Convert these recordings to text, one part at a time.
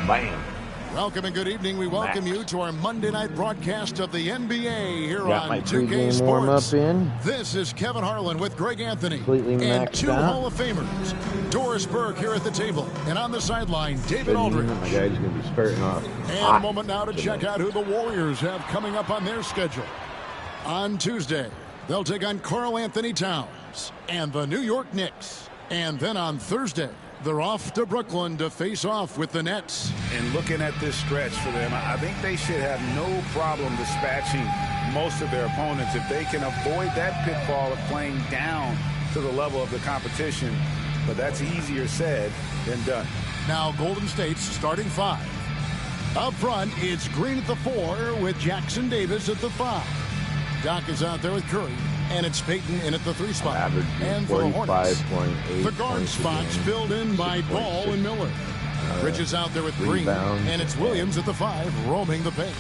Bam. Welcome and good evening. We welcome you to our Monday night broadcast of the NBA here Got on my 2K pregame warm-up Sports. in. This is Kevin Harlan with Greg Anthony Completely and maxed two out. Hall of Famers. Doris Burke here at the table, and on the sideline, David Aldridge. My guy's going to be spurting off. And a moment now to check out who the Warriors have coming up on their schedule. On Tuesday, they'll take on Karl Anthony Towns and the New York Knicks. And then on Thursday, they're off to Brooklyn to face off with the Nets. And looking at this stretch for them, I think they should have no problem dispatching most of their opponents if they can avoid that pitfall of playing down to the level of the competition. But that's easier said than done. Now Golden State's starting five. Up front, it's Green at the 4 with Jackson Davis at the 5. Doc is out there with Curry. And it's Peyton in at the 3 spot. And for the Hornets, the guard spots filled in by Ball and Miller. Bridges out there with Green. And it's Williams at the 5, roaming the paint.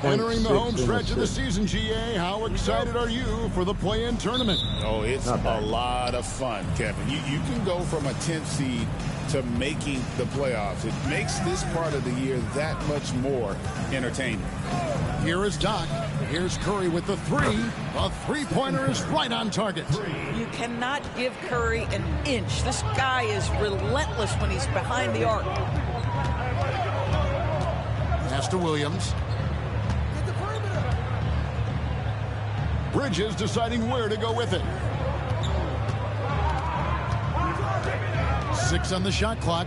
Entering the home stretch of the season, GA, how excited are you for the play-in tournament? Oh, it's a lot of fun, Kevin. You can go from a 10th seed to making the playoffs. It makes this part of the year that much more entertaining. Here is Doc. Here's Curry with the 3. A three-pointer is right on target. You cannot give Curry an inch. This guy is relentless when he's behind the arc. Pass to Williams. Bridges deciding where to go with it. 6 on the shot clock.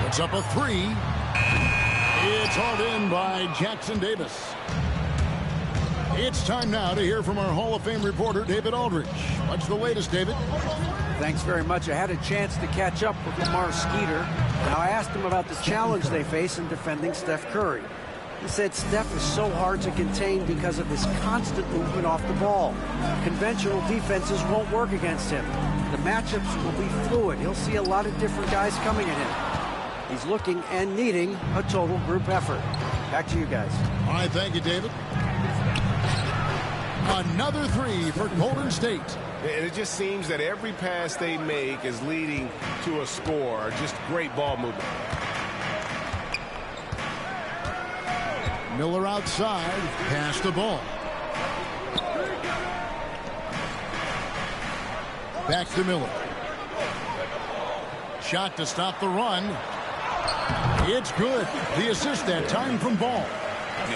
Puts up a 3. It's hauled in by Jackson Davis. It's time now to hear from our Hall of Fame reporter, David Aldridge. What's the latest, David? Thanks very much. I had a chance to catch up with Lamar Skeeter. Now, I asked him about the challenge they face in defending Steph Curry. He said Steph is so hard to contain because of his constant movement off the ball. Conventional defenses won't work against him. The matchups will be fluid. He'll see a lot of different guys coming at him. He's looking and needing a total group effort. Back to you guys. All right, thank you, David. Another 3 for Golden State. It just seems that every pass they make is leading to a score. Just great ball movement. Miller outside, pass the ball. Back to Miller. Shot to stop the run. It's good. The assist that time from Ball.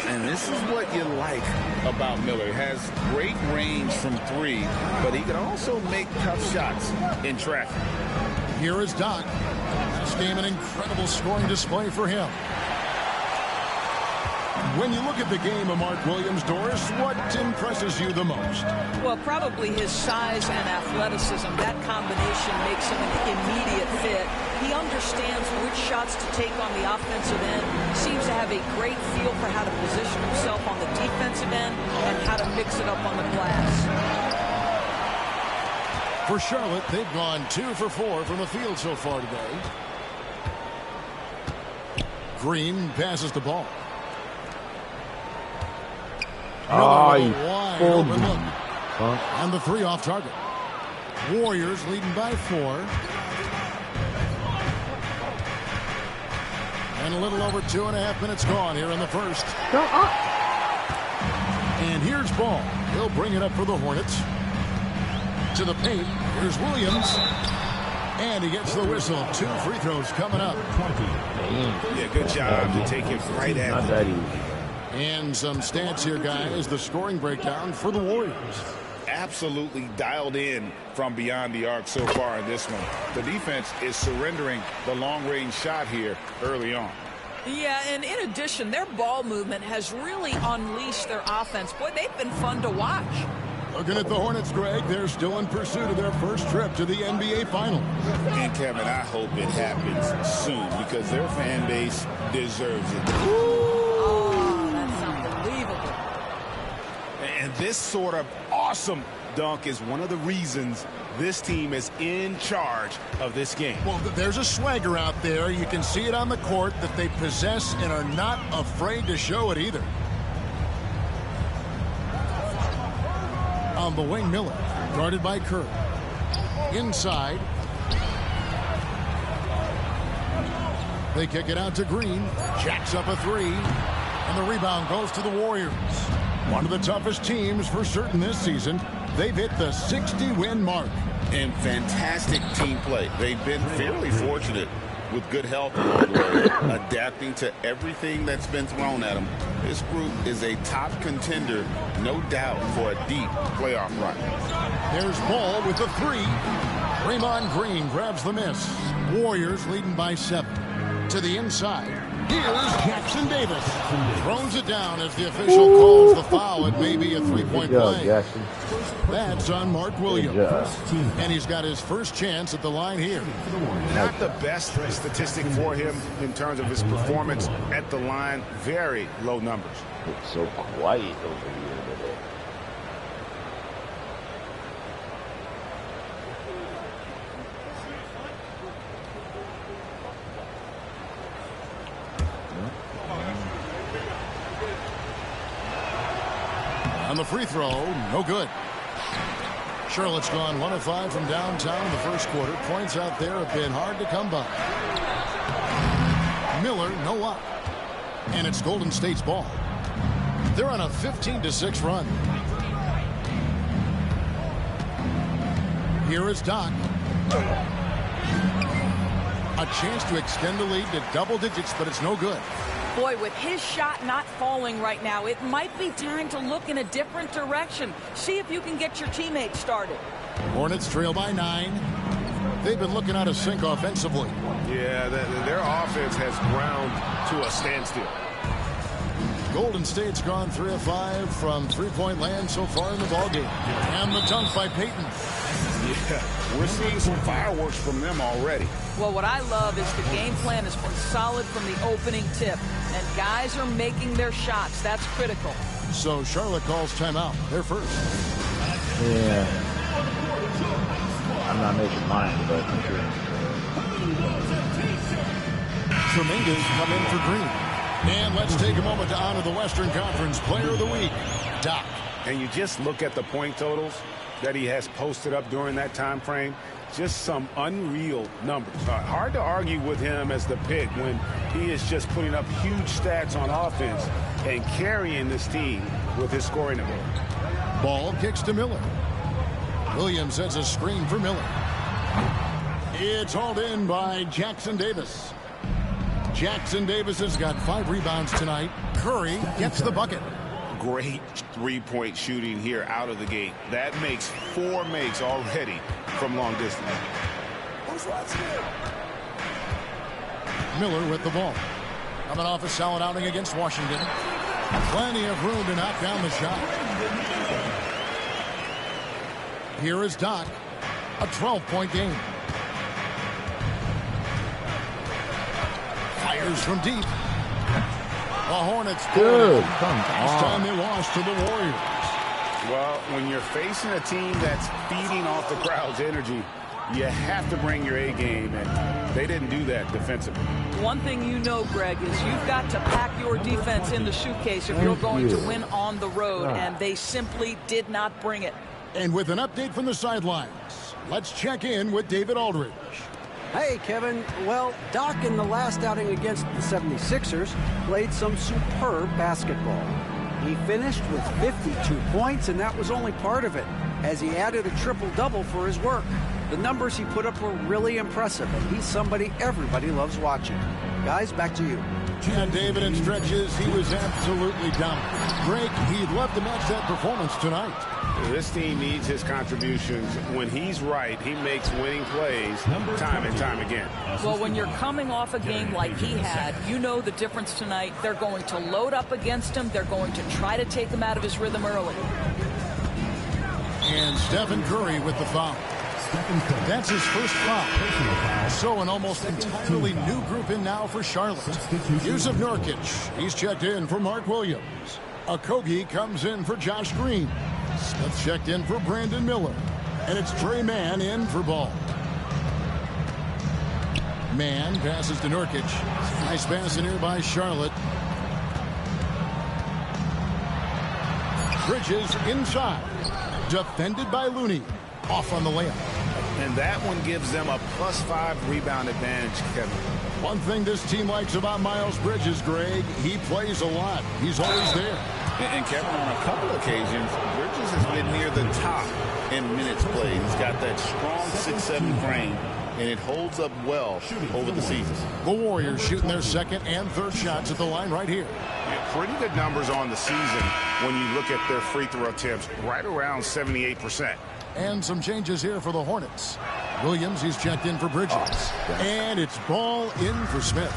And this is what you like about Miller. He has great range from 3, but he can also make tough shots in traffic. Here is Doc. This game an incredible scoring display for him. When you look at the game of Mark Williams, Doris, what impresses you the most? Well, probably his size and athleticism. That combination makes him an immediate fit. He understands which shots to take on the offensive end, seems to have a great feel for how to position himself on the defensive end and how to mix it up on the glass. For Charlotte, they've gone 2 for 4 from the field so far today. Green passes the ball. Oh, you wide fooled open me. look. On the 3 off target. Warriors leading by 4. And a little over 2.5 minutes gone here in the first. And here's Ball. He'll bring it up for the Hornets. To the paint. Here's Williams. And he gets the whistle. 2 free throws coming up. Yeah, good job to take it right at Not him. that easy. And some stats here, guys. The scoring breakdown for the Warriors. Absolutely dialed in from beyond the arc so far in this one. The defense is surrendering the long-range shot here early on. Yeah, and in addition, their ball movement has really unleashed their offense. Boy, they've been fun to watch. Looking at the Hornets, Greg, they're still in pursuit of their first trip to the NBA Finals. And, Kevin, I hope it happens soon because their fan base deserves it. Oh, that's unbelievable. And this sort of awesome dunk is one of the reasons this team is in charge of this game. Well, there's a swagger out there. You can see it on the court that they possess and are not afraid to show it either. On the wing, Miller, guarded by Curry. Inside. They kick it out to Green. Jacks up a three. And the rebound goes to the Warriors. One of the toughest teams for certain this season. They've hit the 60-win mark. And fantastic team play. They've been fairly fortunate with good health along the way, adapting to everything that's been thrown at them. This group is a top contender, no doubt, for a deep playoff run. There's Ball with the three. Draymond Green grabs the miss. Warriors leading by 7. To the inside. Here's Jackson Davis. Throws it down as the official calls the foul. It may be a three-point play. Jackson. That's on Mark Williams. And he's got his first chance at the line here. Not the best statistic for him in terms of his performance at the line. Very low numbers. It's so quiet over here today. On the free throw, no good. Charlotte's gone 1 of 5 from downtown in the first quarter. Points out there have been hard to come by. Miller, no luck. And it's Golden State's ball. They're on a 15-6 run. Here is Doc. A chance to extend the lead to double digits, but it's no good. Boy, with his shot not falling right now, it might be time to look in a different direction. See if you can get your teammates started. Hornets trail by 9. They've been looking out of sync offensively. Yeah, their offense has ground to a standstill. Golden State's gone 3 of 5 from three-point land so far in the ballgame. And the dunk by Payton. Yeah, we're seeing some fireworks from them already. Well, what I love is the game plan has been solid from the opening tip. And guys are making their shots. That's critical. So Charlotte calls timeout. They're first. Yeah. I'm not making mine, but Tremendous come in for Green. And let's take a moment to honor the Western Conference Player of the Week, Doc. And you just look at the point totals that he has posted up during that time frame. Just some unreal numbers. Hard to argue with him as the pick when he is just putting up huge stats on offense and carrying this team with his scoring ability. Ball kicks to Miller. Williams sets a screen for Miller. It's hauled in by Jackson Davis. Jackson Davis has got 5 rebounds tonight. Curry gets the bucket. Great three-point shooting here out of the gate. That makes 4 makes already from long distance. Miller with the ball. Coming off a solid outing against Washington. Plenty of room to knock down the shot. Here is Doc. A 12-point game. Fires from deep. The Hornets. Dude, come Last time on. they lost to the Warriors. Well, when you're facing a team that's feeding off the crowd's energy, you have to bring your A game, and they didn't do that defensively. One thing you know, Greg, is you've got to pack your defense in the suitcase if you're going to win on the road, and they simply did not bring it. And with an update from the sidelines, let's check in with David Aldridge. Hey, Kevin. Well, Doc in the last outing against the 76ers played some superb basketball. He finished with 52 points, and that was only part of it, as he added a triple-double for his work. The numbers he put up were really impressive, and he's somebody everybody loves watching. Guys, back to you. And David, in stretches, he was absolutely dominant. Greg, he'd love to match that performance tonight. This team needs his contributions. When he's right, he makes winning plays time and time again. Well, when you're coming off a game like he had, you know the difference tonight. They're going to load up against him. They're going to try to take him out of his rhythm early. And Stephen Curry with the foul. That's his first foul. So an almost entirely new group in now for Charlotte. Yusuf Nurkic. He's checked in for Mark Williams. Okogie comes in for Josh Green. Smith checked in for Brandon Miller. And it's Trey Mann in for Ball. Mann passes to Nurkic. Nice pass in here by Charlotte. Bridges inside. Defended by Looney. Off on the layup. And that one gives them a +5 rebound advantage, Kevin. One thing this team likes about Miles Bridges, Greg, he plays a lot. He's always there. And Kevin, on a couple occasions, Bridges has been near the top in minutes played. He's got that strong 6'7" frame, and it holds up well over the season. The Warriors shooting their second and third shots at the line right here. Yeah, pretty good numbers on the season when you look at their free throw attempts, right around 78%. And some changes here for the Hornets. Williams, he's checked in for Bridges. And it's ball in for Smith.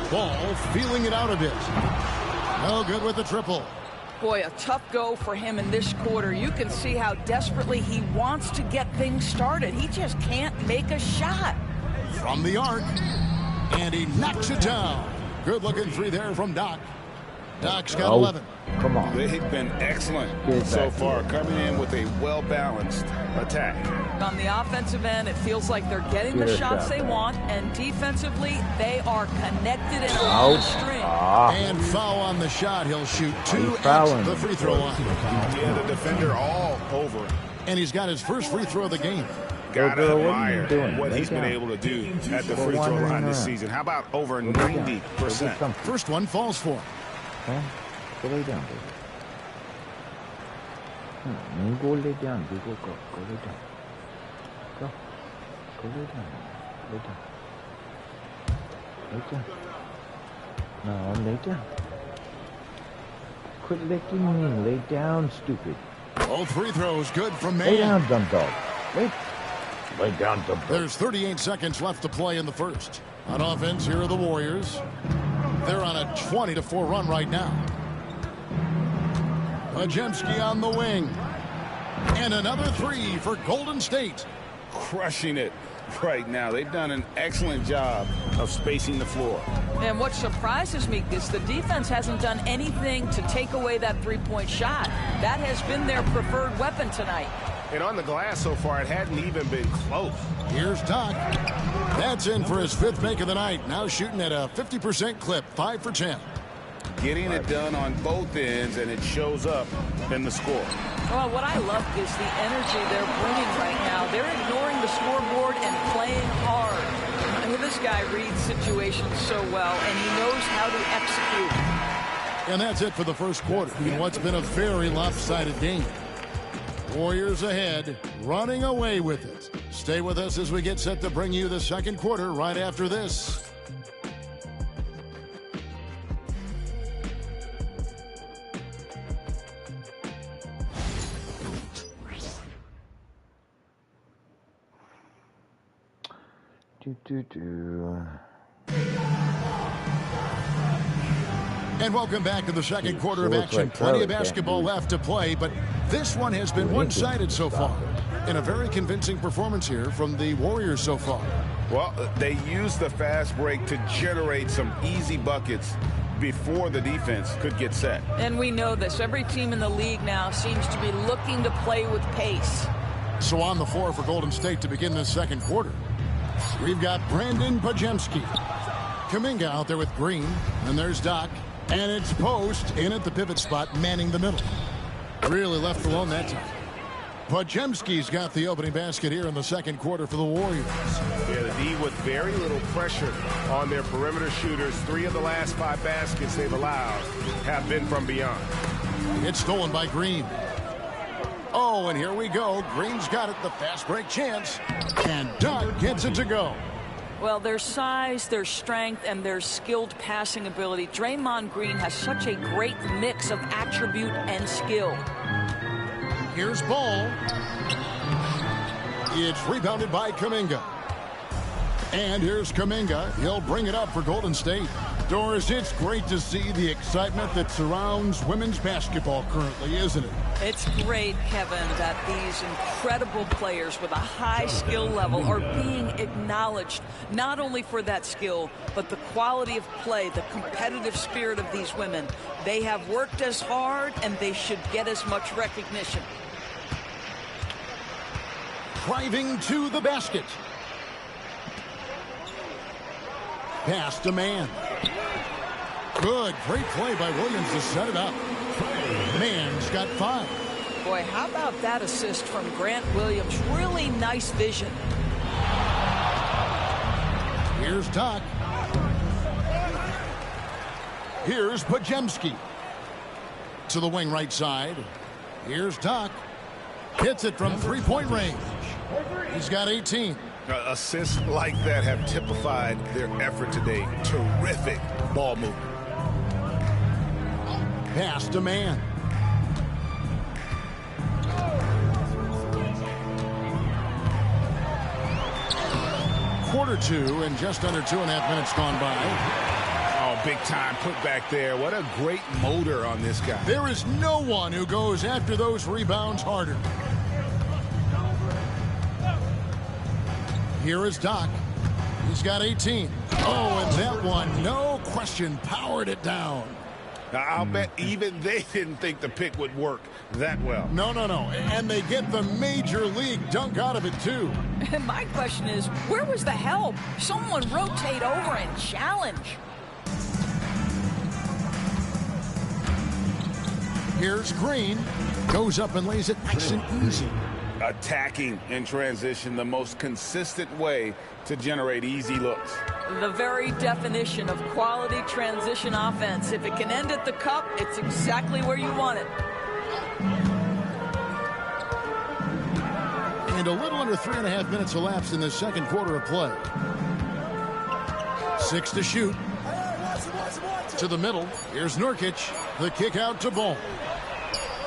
Ball feeling it out a bit. No good with the triple. Boy, a tough go for him in this quarter. You can see how desperately he wants to get things started. He just can't make a shot. From the arc. And he knocks it down. Good looking three there from Doc. Doc's got 11. Come on. They've been excellent so far, coming in with a well-balanced attack. On the offensive end, it feels like they're getting the shots they want, and defensively, they are connected and on the string. And foul on the shot. He'll shoot 2 at the free throw line. Yeah, the defender all over it. And he's got his first free throw of the game. Gotta admire what he's been able to do at the free throw line this season. How about over 90%? First one falls for him. Go lay down, baby. You go lay down. You go lay down. Go lay down. Lay down. Lay down. No, lay down. Quit licking me. Lay down, stupid. Both free throws good from Mann. Lay down, dumb dog. Lay down, dumb dog. There's 38 seconds left to play in the first. On offense, here are the Warriors. They're on a 20-4 run right now. Pajemski on the wing. And another three for Golden State. Crushing it right now. They've done an excellent job of spacing the floor. And what surprises me is the defense hasn't done anything to take away that three-point shot. That has been their preferred weapon tonight. And on the glass so far, it hadn't even been close. Here's Doc. That's in for his 5th make of the night. Now shooting at a 50% clip, 5 for 10. Getting it done on both ends, and it shows up in the score. Well, what I love is the energy they're bringing right now. They're ignoring the scoreboard and playing hard. I mean, this guy reads situations so well, and he knows how to execute. And that's it for the first quarter in what's been a very lopsided game. Warriors ahead, running away with it. Stay with us as we get set to bring you the second quarter right after this. And welcome back to the second quarter of action. Plenty of basketball left to play, but this one has been one-sided so far. And a very convincing performance here from the Warriors so far. Well, they used the fast break to generate some easy buckets before the defense could get set. And we know this. Every team in the league now seems to be looking to play with pace. So on the floor for Golden State to begin this second quarter, we've got Brandon Pajemski. Kuminga out there with Green. And there's Doc. And it's Post in at the pivot spot, manning the middle. Really left alone that time. Pajemski's got the opening basket here in the second quarter for the Warriors. Yeah, the D with very little pressure on their perimeter shooters. 3 of the last 5 baskets they've allowed have been from beyond. It's stolen by Green. Oh, and here we go. Green's got it, the fast break chance. And Doc gets it to go. Well, their size, their strength, and their skilled passing ability. Draymond Green has such a great mix of attribute and skill. Here's Ball. It's rebounded by Kuminga. And here's Kuminga. He'll bring it up for Golden State. Doris, it's great to see the excitement that surrounds women's basketball currently, isn't it? It's great, Kevin, that these incredible players with a high skill level are being acknowledged, not only for that skill, but the quality of play, the competitive spirit of these women. They have worked as hard, and they should get as much recognition. Driving to the basket. Pass to Mann. Good, great play by Williams to set it up. Mann's got 5. Boy, how about that assist from Grant Williams? Really nice vision. Here's Doc. Here's Pajemski. To the wing right side. Here's Doc. Hits it from three-point range. He's got 18. Assists like that have typified their effort today. Terrific ball movement. Pass to man. Quarter two and just under 2.5 minutes gone by. Oh, big time put back there. What a great motor on this guy. There is no one who goes after those rebounds harder. Here is Doc. He's got 18. Oh, and that one, no question, powered it down. Now, I'll bet even they didn't think the pick would work that well. No. And they get the major league dunk out of it, too. And my question is, where was the help? Someone rotate over and challenge. Here's Green. Goes up and lays it nice and easy. Attacking in transition, the most consistent way to generate easy looks. The very definition of quality transition offense. If it can end at the cup, it's exactly where you want it. And a little under 3.5 minutes elapsed in the second quarter of play. 6 to shoot. To the middle. Here's Nurkic. The kick out to Ball.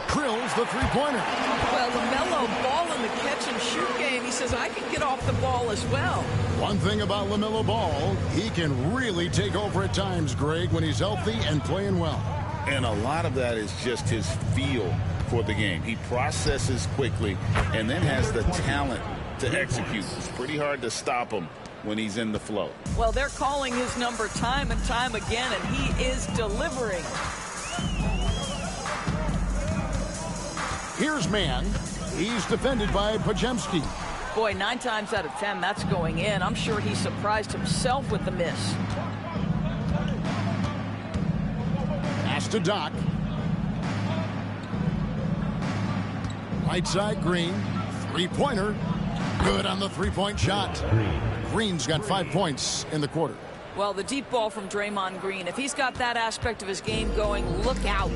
Drills the three-pointer. Well, LaMelo Ball in the catch-and-shoot game, he says, I can get off the ball as well. One thing about LaMelo Ball, he can really take over at times, Greg, when he's healthy and playing well. And a lot of that is just his feel for the game. He processes quickly and then has the talent to execute. It's pretty hard to stop him when he's in the flow. Well, they're calling his number time and time again, and he is delivering. Here's man. He's defended by Pajemski. Boy, 9 times out of 10, that's going in. I'm sure he surprised himself with the miss. Pass to Doc. Right side, Green. Three-pointer. Good on the three-point shot. Green's got 5 points in the quarter. Well, the deep ball from Draymond Green. If he's got that aspect of his game going, look out.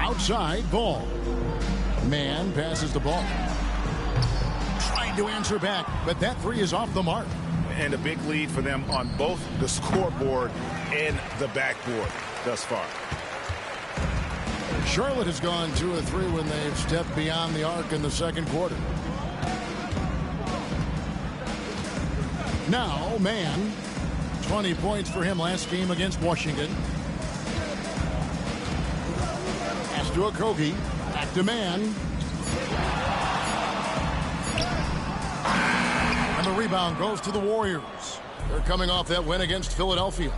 Outside, Ball. Man passes the ball. Trying to answer back, but that three is off the mark. And a big lead for them on both the scoreboard and the backboard thus far. Charlotte has gone 2 of 3 when they've stepped beyond the arc in the second quarter. Now, man. 20 points for him last game against Washington. Pass to Okogie. Back to man. And the rebound goes to the Warriors. They're coming off that win against Philadelphia.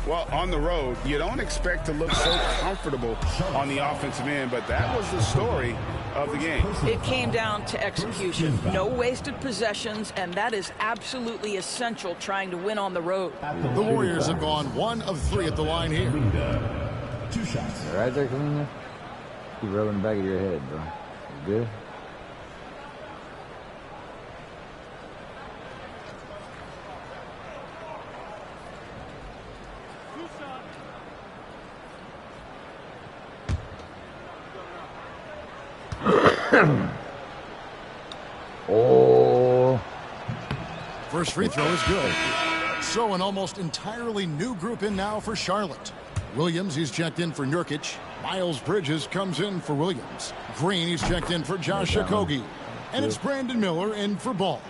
Well, on the road, you don't expect to look so comfortable on the offensive end, but that was the story of the game. It came down to execution. No wasted possessions, and that is absolutely essential trying to win on the road. The Warriors have gone 1 of 3 at the line here. 2 shots. Right there, Kalina. Keep rubbing the back of your head, bro. You good? Oh. First free throw is good. So an almost entirely new group in now for Charlotte. Williams, he's checked in for Nurkic. Miles Bridges comes in for Williams. Green, he's checked in for Josh Okogie. And it's Brandon Miller in for Ball.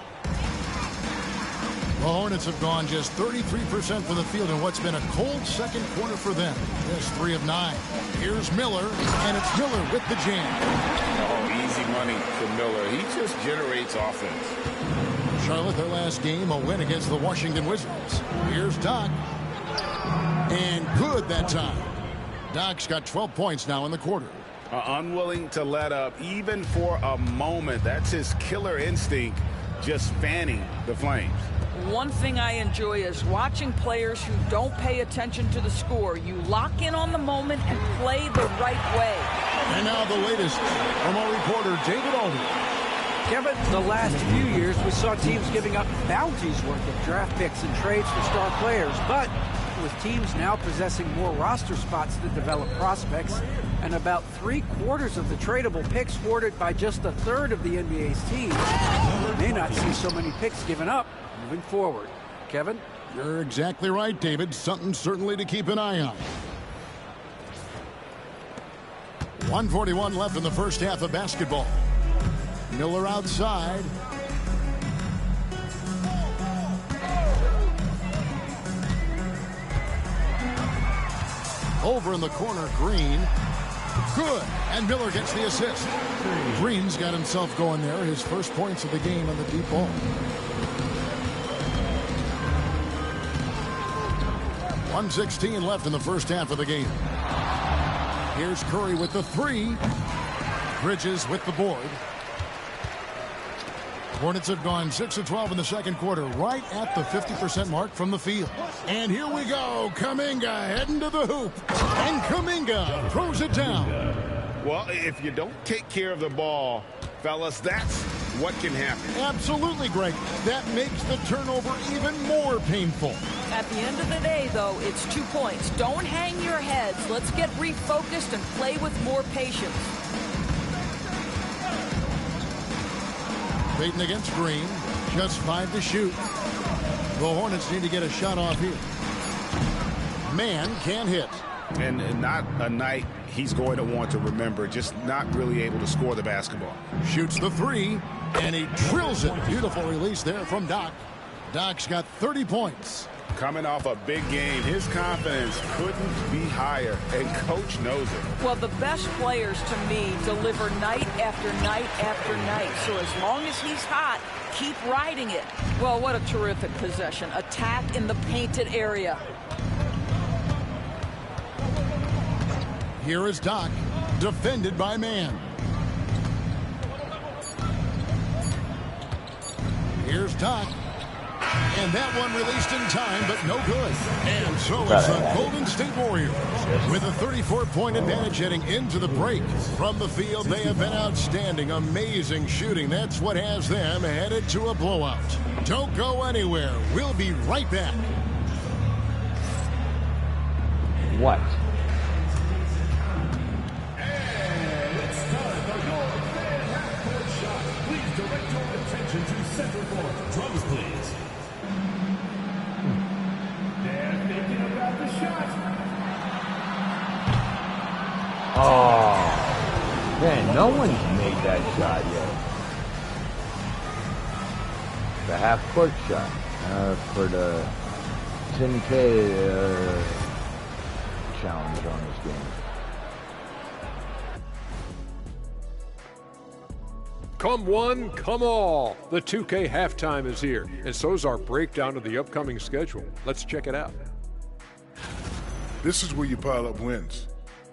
The Hornets have gone just 33% from the field in what's been a cold second quarter for them. Just 3 of 9. Here's Miller, and it's Miller with the jam. Oh, easy money for Miller. He just generates offense. Charlotte, their last game, a win against the Washington Wizards. Here's Doc. And good that time. Doc's got 12 points now in the quarter. Unwilling to let up even for a moment. That's his killer instinct just fanning the Flames. One thing I enjoy is watching players who don't pay attention to the score. You lock in on the moment and play the right way. And now the latest from our reporter, David Aldridge. Kevin, the last few years we saw teams giving up bounties worth of draft picks and trades for star players, but with teams now possessing more roster spots to develop prospects and about 3/4 of the tradable picks awarded by just a third of the NBA's teams, we may not see so many picks given up moving forward. Kevin? You're exactly right, David. Something certainly to keep an eye on. 1:41 left in the first half of basketball. Miller outside. Over in the corner, Green. Good. And Miller gets the assist. Green's got himself going there. His first points of the game on the deep ball. .116 left in the first half of the game. Here's Curry with the three. Bridges with the board. Hornets have gone 6 of 12 in the second quarter, right at the 50% mark from the field. And here we go. Kuminga heading to the hoop. And Kuminga throws it down. Well, if you don't take care of the ball, fellas, that's what can happen. Absolutely, Greg. That makes the turnover even more painful. At the end of the day, though, it's 2 points. Don't hang your heads. Let's get refocused and play with more patience. Payton against Green. Just 5 to shoot. The Hornets need to get a shot off here. Man can't hit. And not a night he's going to want to remember. Just not really able to score the basketball. Shoots the three, and he drills it. Beautiful release there from Doc. Doc's got 30 points. Coming off a big game, his confidence couldn't be higher, and Coach knows it. Well, the best players, to me, deliver night after night after night. So as long as he's hot, keep riding it. Well, what a terrific possession. Attack in the painted area. Here is Doc, defended by Man. Here's Doc. And that one released in time, but no good. And so it's the Golden State Warriors with a 34-point advantage heading into the break. From the field, they have been outstanding, amazing shooting. That's what has them headed to a blowout. Don't go anywhere. We'll be right back. What? And let's start the North Fan half-court shot. Please direct your attention to center court. Drums, please. They're thinking about the shot. Oh, man, no one's made that shot yet. The half-court shot for the 10K challenge on this game. Come one, come all. The 2K halftime is here, and so's our breakdown of the upcoming schedule. Let's check it out. This is where you pile up wins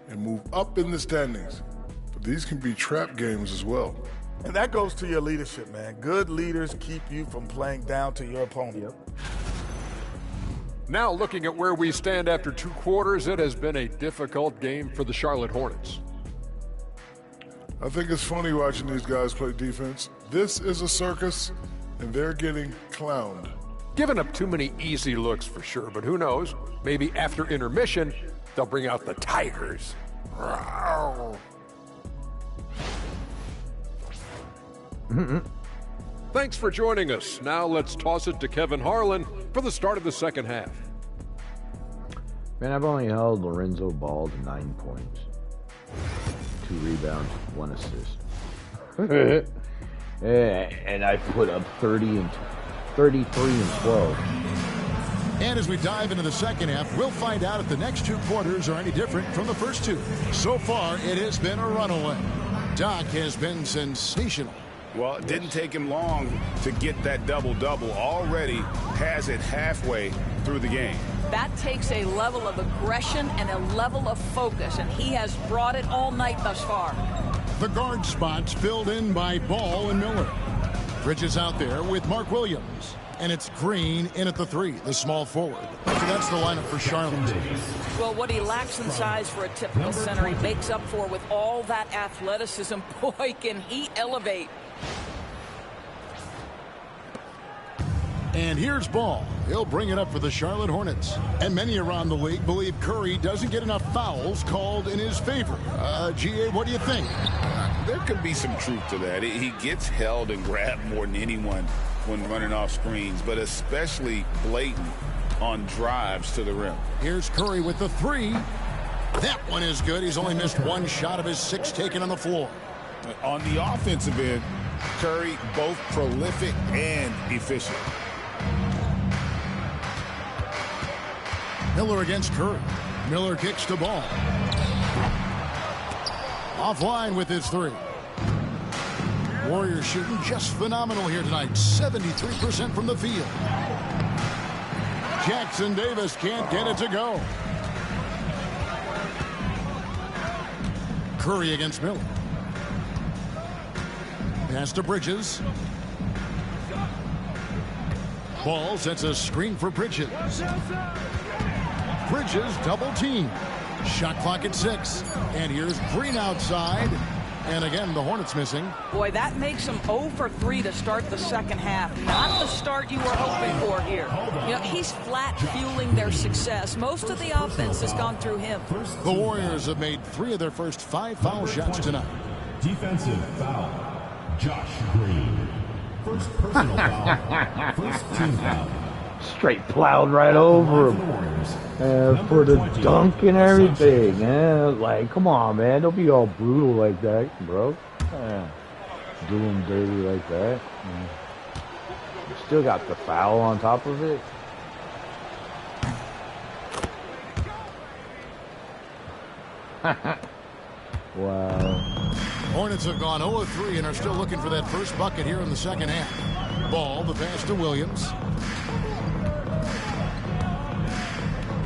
and move up in the standings. But these can be trap games as well. And that goes to your leadership, man. Good leaders keep you from playing down to your opponent. Yep. Now looking at where we stand after 2 quarters, it has been a difficult game for the Charlotte Hornets. I think it's funny watching these guys play defense. This is a circus, and they're getting clowned. Giving up too many easy looks for sure, but who knows? Maybe after intermission, they'll bring out the Tigers. Thanks for joining us. Now let's toss it to Kevin Harlan for the start of the second half. Man, I've only held Lorenzo Ball to 9 points. 2 rebounds, 1 assist. And I put up 33 and 12. And as we dive into the second half, we'll find out if the next 2 quarters are any different from the first 2. So far, it has been a runaway. Doc has been sensational. Well, it didn't take him long to get that double-double. Already has it halfway through the game. That takes a level of aggression and a level of focus, and he has brought it all night thus far. The guard spots filled in by Ball and Miller. Bridges out there with Mark Williams. And it's Green in at the 3, the small forward. So that's the lineup for Charlotte. Well, what he lacks in size for a typical center, he makes up for with all that athleticism. Boy, can he elevate. And here's Ball. He'll bring it up for the Charlotte Hornets. And many around the league believe Curry doesn't get enough fouls called in his favor. G.A., what do you think? There could be some truth to that. He gets held and grabbed more than anyone when running off screens, but especially blatant on drives to the rim. Here's Curry with the 3. That one is good. He's only missed 1 shot of his 6 taken on the floor. On the offensive end, Curry both prolific and efficient. Miller against Curry. Miller kicks to Ball. Offline with his 3. Warriors shooting just phenomenal here tonight. 73% from the field. Jackson Davis can't get it to go. Curry against Miller. Pass to Bridges. Ball sets a screen for Bridges. Bridges double team. Shot clock at 6. And here's Green outside. And again, the Hornets missing. Boy, that makes them 0 for 3 to start the second half. Not the start you were hoping for here. You know, he's flat fueling their success. Most of the offense has gone through him. The Warriors have made 3 of their first 5 foul shots tonight. Defensive foul. Josh Green. First personal foul. First team foul. Straight plowed right over him. For the dunk and everything. Like, come on, man. Don't be all brutal like that, bro. Do him dirty like that. You still got the foul on top of it. Wow. Hornets have gone 0-3 and are still looking for that first bucket here in the second half. Ball, the pass to Williams.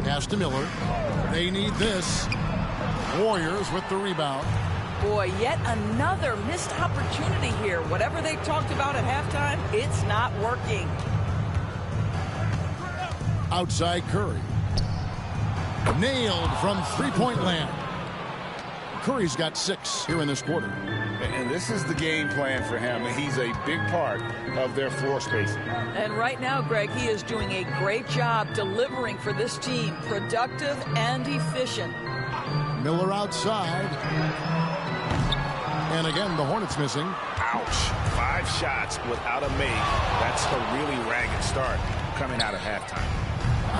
Pass to Miller. They need this. Warriors with the rebound. Boy, yet another missed opportunity here. Whatever they talked about at halftime, it's not working. Outside Curry. Nailed from three-point land. Curry's got 6 here in this quarter. And this is the game plan for him. He's a big part of their floor spacing. And right now, Greg, he is doing a great job delivering for this team. Productive and efficient. Miller outside. And again, the Hornets missing. Ouch. 5 shots without a make. That's a really ragged start coming out of halftime.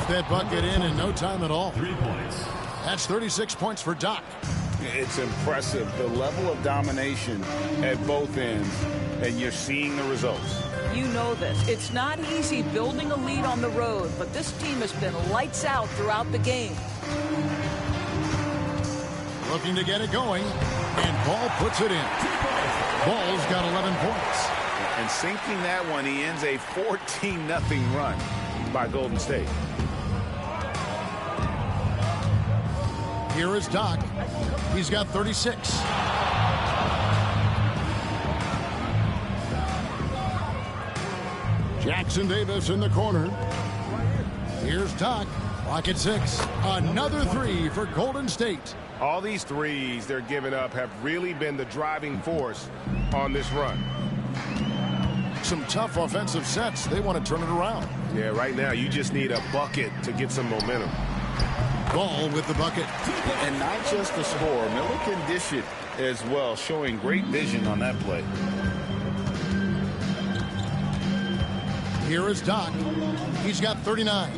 That bucket in no time at all. 3 points. That's 36 points for Doc. It's impressive, the level of domination at both ends, and you're seeing the results. You know this. It's not easy building a lead on the road, but this team has been lights out throughout the game. Looking to get it going, and Ball puts it in. Ball's got 11 points. And sinking that one, he ends a 14-0 run by Golden State. Here is Doc. He's got 36. Jackson Davis in the corner. Here's Doc. Clock at 6. Another 3 for Golden State. All these threes they're giving up have really been the driving force on this run. Some tough offensive sets. They want to turn it around. Yeah, right now you just need a bucket to get some momentum. Ball with the bucket. And not just the score. Miller can dish it as well, showing great vision on that play. Here is Doc. He's got 39.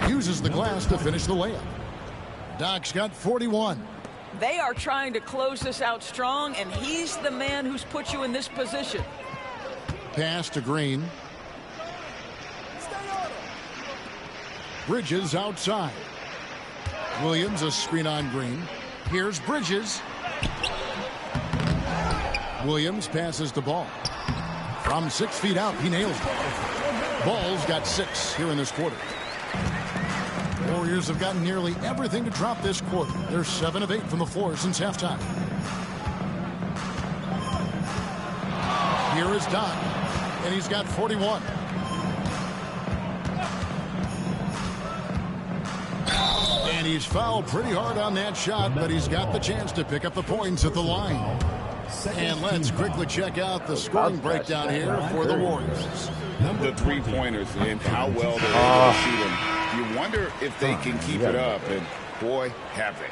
Uses the glass to finish the layup. Doc's got 41. They are trying to close this out strong, and he's the man who's put you in this position. Pass to Green. Bridges outside. Williams a screen on Green. Here's Bridges. Williams passes the ball. From 6 feet out, he nails it. Ball's got 6 here in this quarter. Warriors have gotten nearly everything to drop this quarter. They're 7 of 8 from the floor since halftime. Here is Doc, and he's got 41. And he's fouled pretty hard on that shot, but he's got the chance to pick up the points at the line. And let's quickly check out the scoring breakdown here for the Warriors. The three-pointers and how well they're able to shoot them. You wonder if they can keep it up, and boy, have they.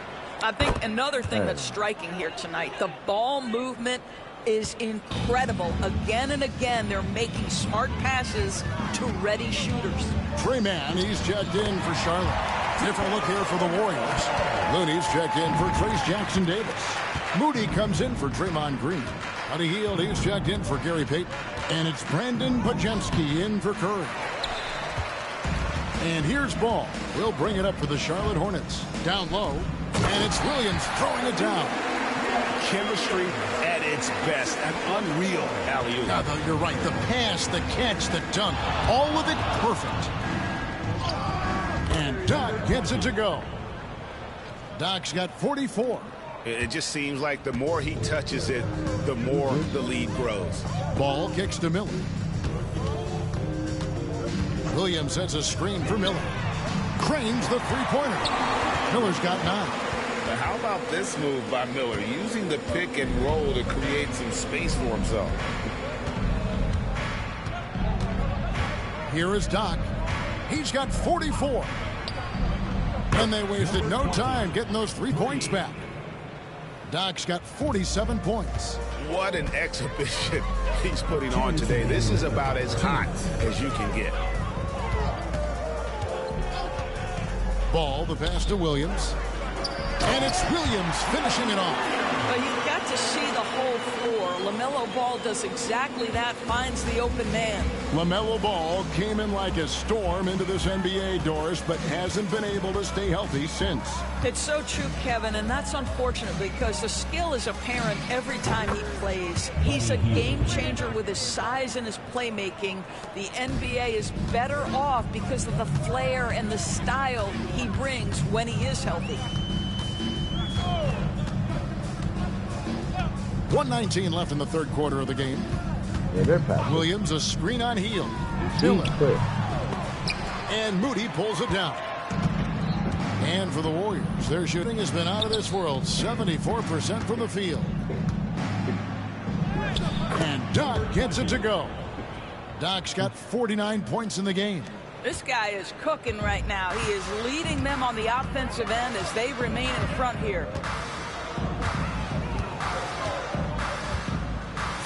I think another thing that's striking here tonight, the ball movement is incredible. Again and again, they're making smart passes to ready shooters. Trey Mann, he's checked in for Charlotte. Different look here for the Warriors. Looney's checked in for Trace Jackson Davis. Moody comes in for Draymond Green. Buddy Hield, he's checked in for Gary Payton. And it's Brandon Pajemski in for Curry. And here's Ball. He'll bring it up for the Charlotte Hornets. Down low. And it's Williams throwing it down. Chemistry at its best. An unreal alley-oop. Yeah, you're right. The pass, the catch, the dunk. All of it perfect. And Doc gets it to go. Doc's got 44. It just seems like the more he touches it, the more the lead grows. Ball kicks to Miller. Williams sets a screen for Miller. Cranes the three-pointer. Miller's got 9. But how about this move by Miller, using the pick and roll to create some space for himself? Here is Doc. He's got 44. And they wasted no time getting those 3 points back. Doc's got 47 points. What an exhibition he's putting on today. This is about as hot as you can get. Ball, the pass to Williams. And it's Williams finishing it off. But you've got to see the whole floor. LaMelo Ball does exactly that, finds the open man. LaMelo Ball came in like a storm into this NBA, Doris, but hasn't been able to stay healthy since. It's so true, Kevin, and that's unfortunate because the skill is apparent every time he plays. He's a game changer with his size and his playmaking. The NBA is better off because of the flair and the style he brings when he is healthy. 1:19 left in the third quarter of the game. Yeah, they're passing. Williams, a screen on Hield. Miller. And Moody pulls it down. And for the Warriors, their shooting has been out of this world. 74% from the field. And Doc gets it to go. Doc's got 49 points in the game. This guy is cooking right now. He is leading them on the offensive end as they remain in front here.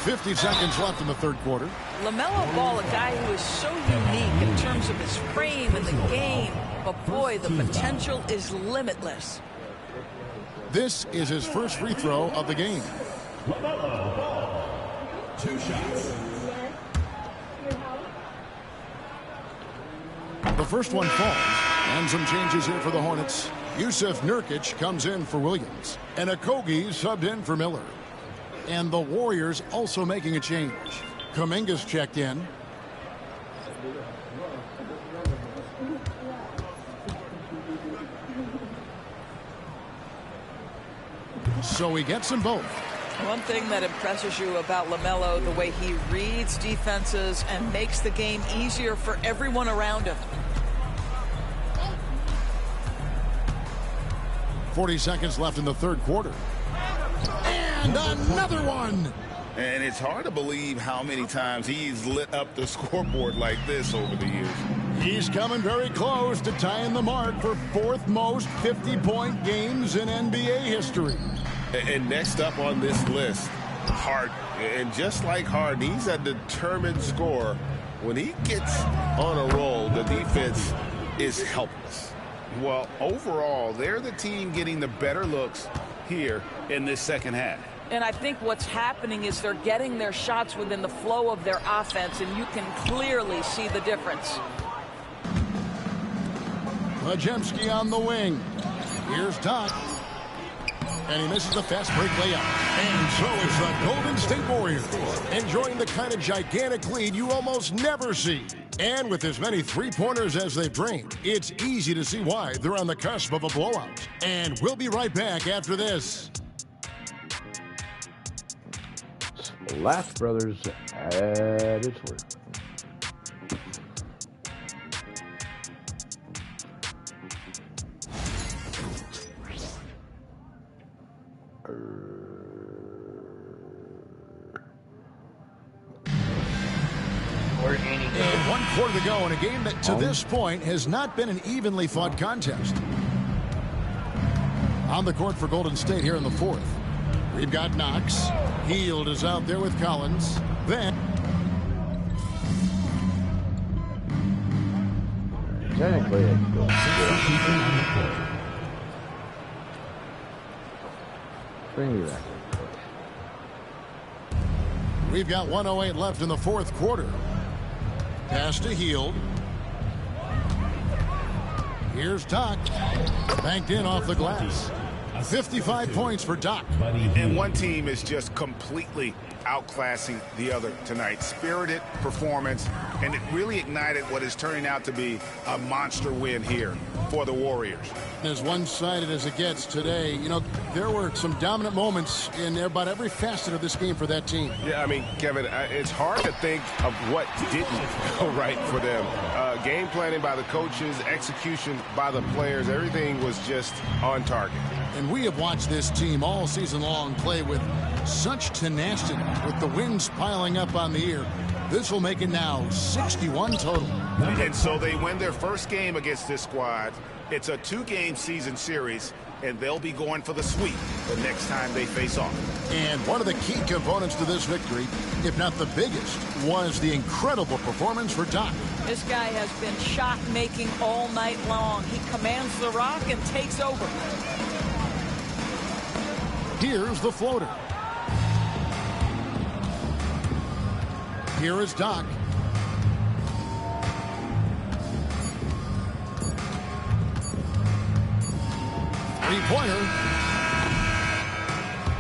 50 seconds left in the third quarter. LaMelo Ball, a guy who is so unique in terms of his frame and the game. But boy, the potential is limitless. This is his first free throw of the game. 2 shots. The first one falls. And some changes here for the Hornets. Yusuf Nurkic comes in for Williams. And Okogie subbed in for Miller. And the Warriors also making a change. Kuminga's checked in. So he gets them both. One thing that impresses you about LaMelo, the way he reads defenses and makes the game easier for everyone around him. 40 seconds left in the third quarter. And another one. And it's hard to believe how many times he's lit up the scoreboard like this over the years. He's coming very close to tying the mark for 4th most 50-point games in NBA history. And next up on this list, Harden. And just like Harden, he's a determined scorer. When he gets on a roll, the defense is helpless. Well, overall, they're the team getting the better looks here in this second half. And I think what's happening is they're getting their shots within the flow of their offense, and you can clearly see the difference. Pajemski on the wing. Here's Doc. And he misses the fast break layup. And so is the Golden State Warriors, enjoying the kind of gigantic lead you almost never see. And with as many three-pointers as they bring, it's easy to see why they're on the cusp of a blowout. And we'll be right back after this. Last Brothers at its work. And 1 quarter to go in a game that to this point has not been an evenly fought contest. On the court for Golden State here in the fourth. We've got Knox. Hield is out there with Collins. Then technically bring me back. We've got 1:08 left in the fourth quarter. Pass to Hield. Here's Doc. Banked in off the glass. 55 points for Doc. And one team is just completely outclassing the other tonight. Spirited performance, and it really ignited what is turning out to be a monster win here for the Warriors. As one-sided as it gets today, you know, there were some dominant moments in about every facet of this game for that team. Yeah, I mean, Kevin, it's hard to think of what didn't go right for them. Game planning by the coaches, execution by the players, everything was just on target. And we have watched this team all season long play with such tenacity, with the wins piling up on the year. This will make it now 61 total. And so they win their first game against this squad. It's a 2-game season series, and they'll be going for the sweep the next time they face off. And one of the key components to this victory, if not the biggest, was the incredible performance for Doc. This guy has been shot-making all night long. He commands the rock and takes over. Here's the floater. Here is Doc. Three-pointer.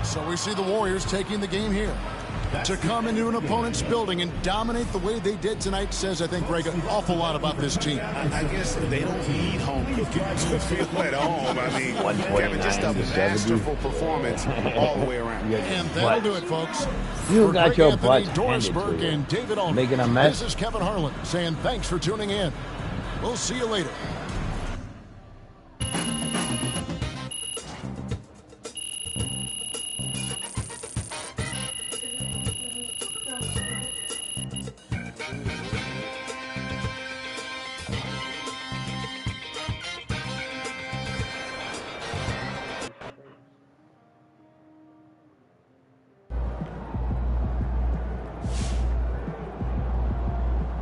So we see the Warriors taking the game here. To come into an opponent's building and dominate the way they did tonight says, I think, Greg, an awful lot about this team. I guess they don't need home cooking to feel at home. I mean, Kevin, just a masterful performance all the way around. And that'll do it, folks. You For got Greg your Anthony, butt Doris handed to Burke, you. and David Allman. Making a mess. This is Kevin Harlan saying thanks for tuning in. We'll see you later.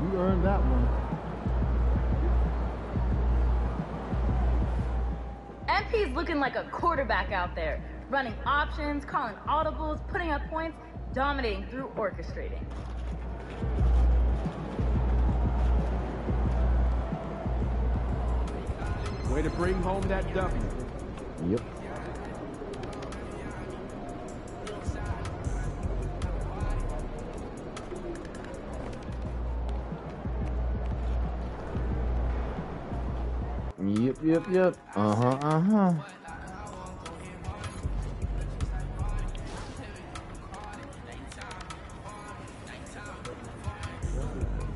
You earned that one. MP's looking like a quarterback out there, running options, calling audibles, putting up points, dominating through orchestrating. Way to bring home that W. Yep. Yep. Uh-huh.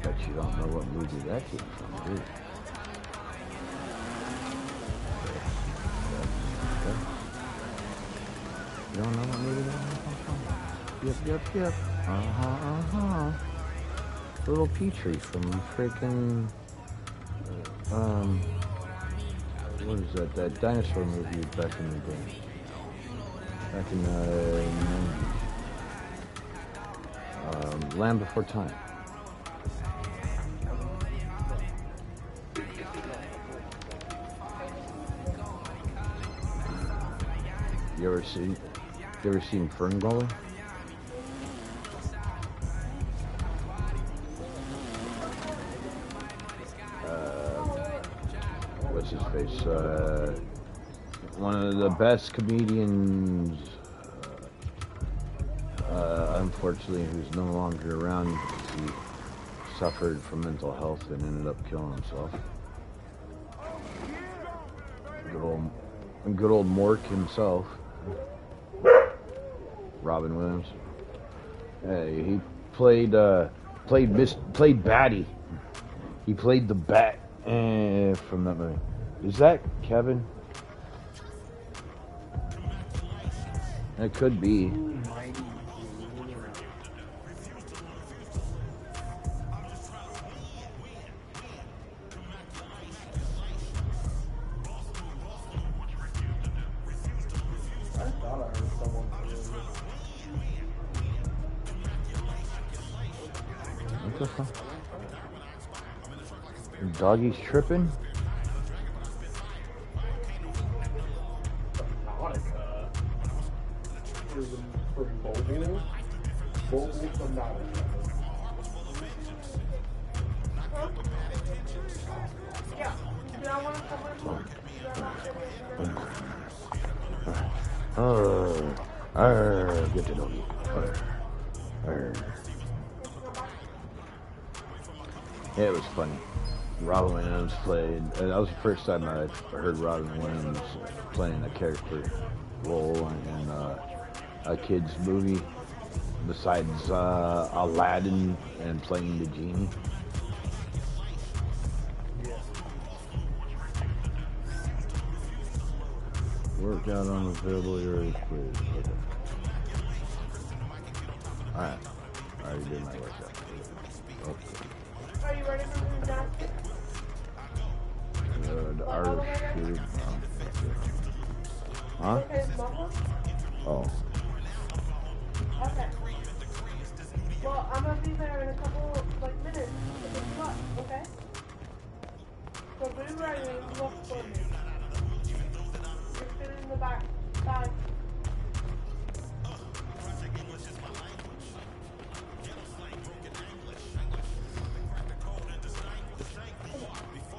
Bet you don't know what movie that came from, do you? You don't know what movie that came from? Yep. Uh-huh. Little Petrie from freaking what is that? That dinosaur movie back in the day. Back in the 90s. Land Before Time. You ever seen Ferngully? What's his face? One of the best comedians, unfortunately, who's no longer around. You can suffered from mental health and ended up killing himself. Good old Mork himself, Robin Williams. Hey, he played Batty. He played the Bat from that movie. Is that Kevin? It could be. What the fuck? Doggy's tripping? Get to know you. Yeah, it was funny. Robin Williams played. That was the first time I heard Robin Williams playing a character role in a kid's movie, besides Aladdin and playing the genie. Work out on the available areas, please. Okay. Alright. I already did my workout. Okay. Are you ready for gymnastics? The artist shoot. Huh? Oh. Okay. Well, I'm gonna be there in a couple minutes. Okay? So be ready and look for me. You're sitting in the back. Bye.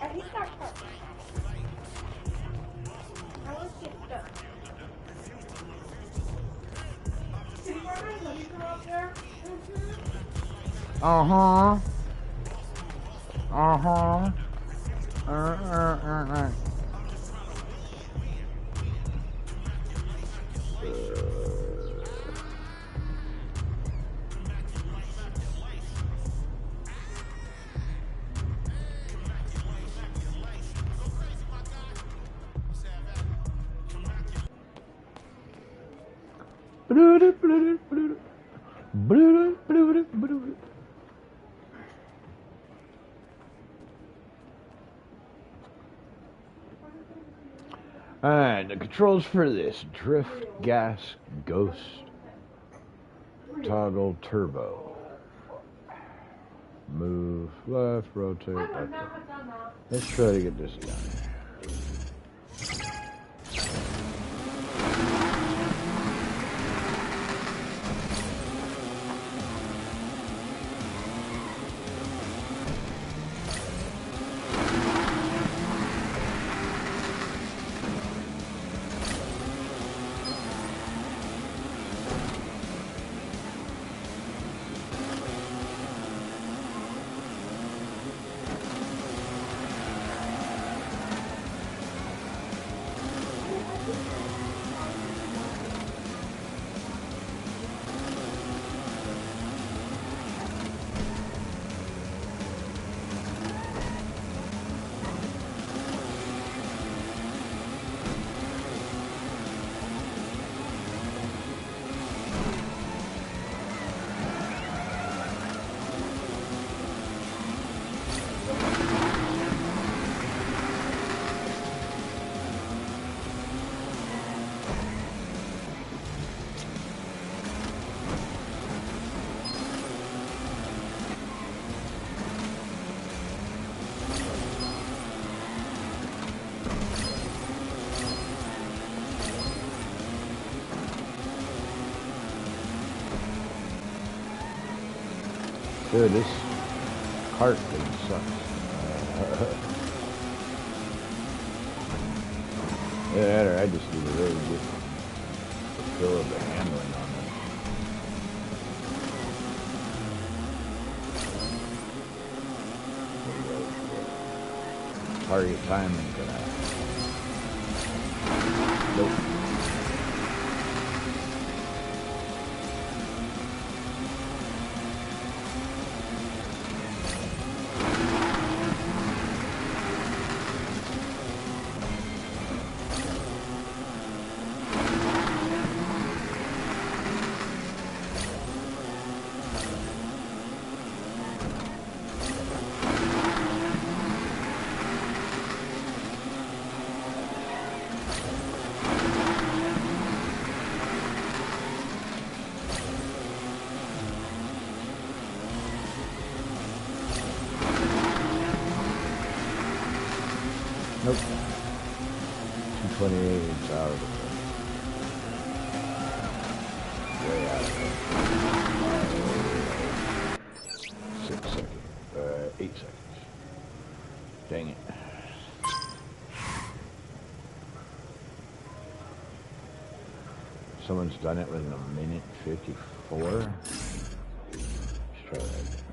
I hate that part. I want to get stuck. See where my hoodies are up there? Uh-huh. Alright, the controls for this: drift, gas, ghost, toggle, turbo, move, left, rotate, okay. Let's try to get this done. Dude, this cart thing sucks. Yeah, I just need to really get the feel of the handling on it. target timing for that. Nope. Nope. 228 is out of it. Way out of it. 6 seconds. 8 seconds. Dang it. Someone's done it within a minute 54. Let's try that.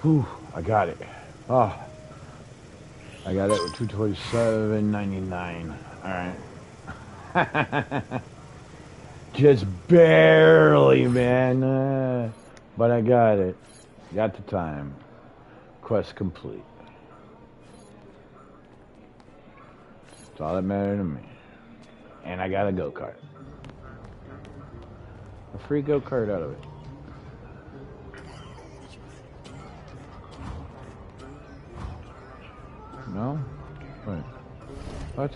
Whew, I got it. Oh, I got it with 227.99. All right. Just barely, man. But I got it. Got the time. Quest complete. That's all that mattered to me. And I got a go-kart. A free go-kart out of it. No? Wait. What?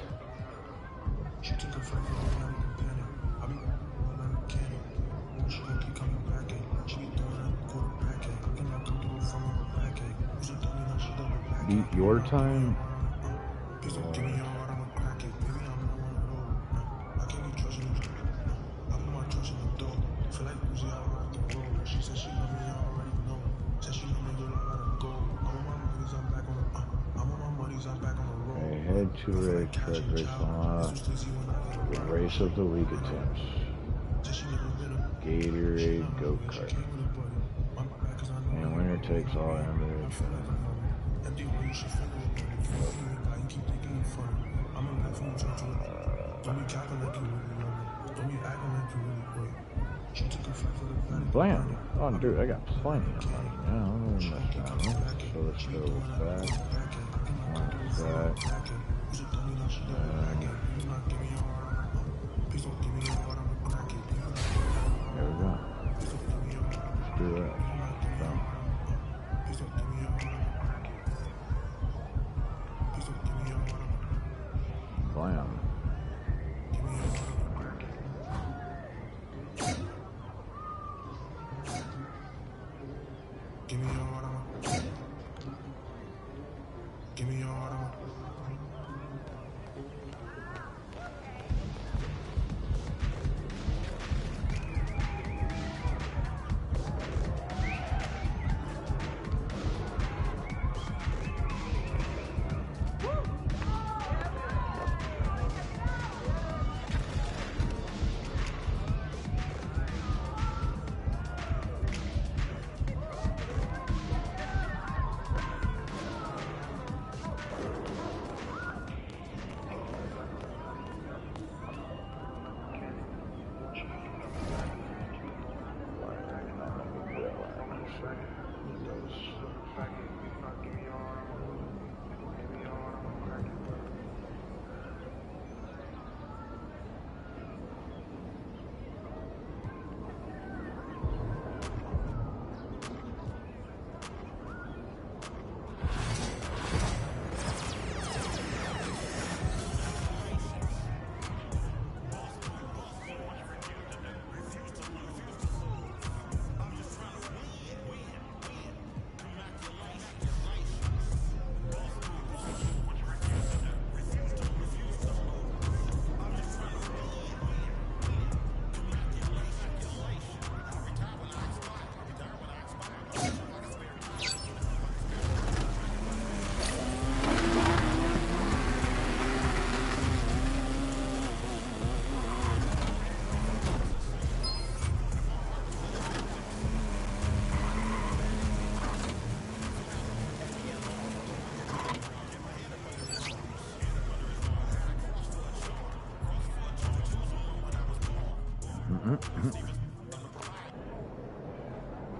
Beat your time? Head to race track race of the week attempts. Gatorade go-kart. And winner takes all. Blam. Oh, dude, I got plenty of money now. I'm gonna mess around. So let's go with that. Like that. There we go. Let's do that. Boom. Blam.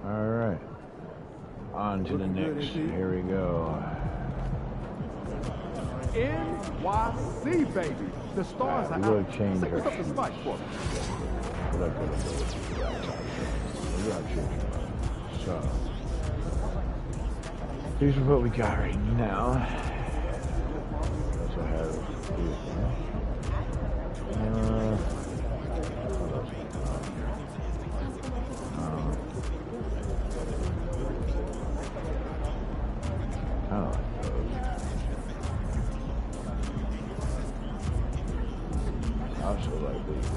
All right. On to the next. Here we go. NYC, baby. The stars are out. Change Take our us up the spike for me. So, here's what we got right now. We also have I don't like those. I also like these.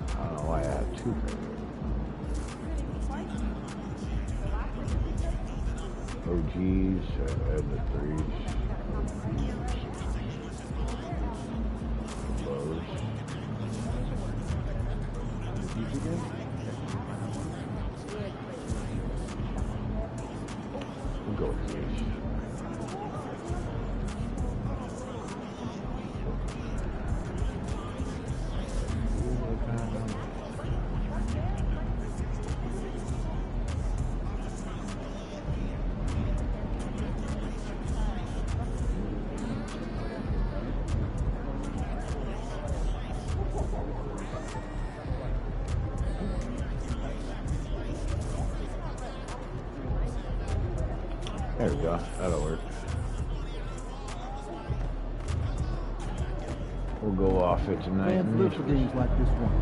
I don't know why I have two favorites. OGs and the threes. Lows. We'll go with these. There we go. That'll work. We'll go off it tonight. Fans live for games like this one.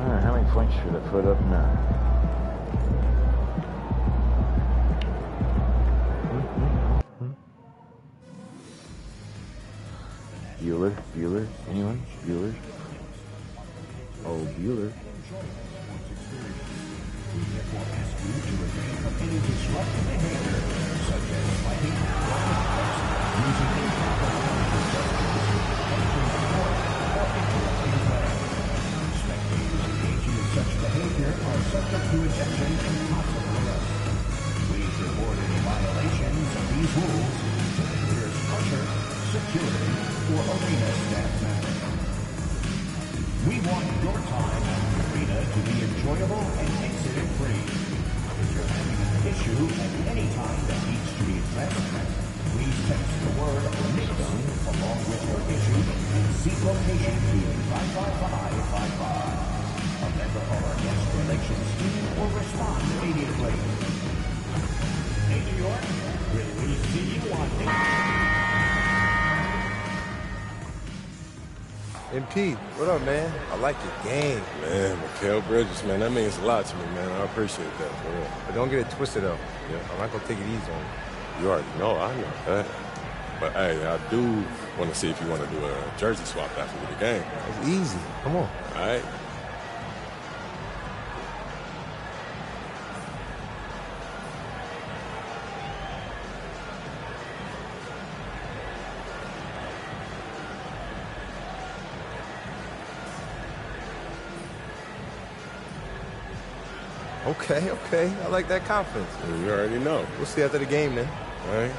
Alright, how many points should I put up now? Bueller? Anyone? Bueller? Oh, Bueller. Text the word "Nixon" along with your issue and seat location to 55555. A member of our guest relations team will respond immediately. Hey, New York, will we see you on MP, what up, man? I like your game. Man, Mycareer Bridges, man, that means a lot to me, man. I appreciate that, for real. But don't get it twisted, though. Yeah, I'm not going to take it easy on you. You already know, I know that. But, hey, I do want to see if you want to do a jersey swap after the game. It's easy. Come on. All right. Okay. I like that confidence. You already know. We'll see after the game, then. All right.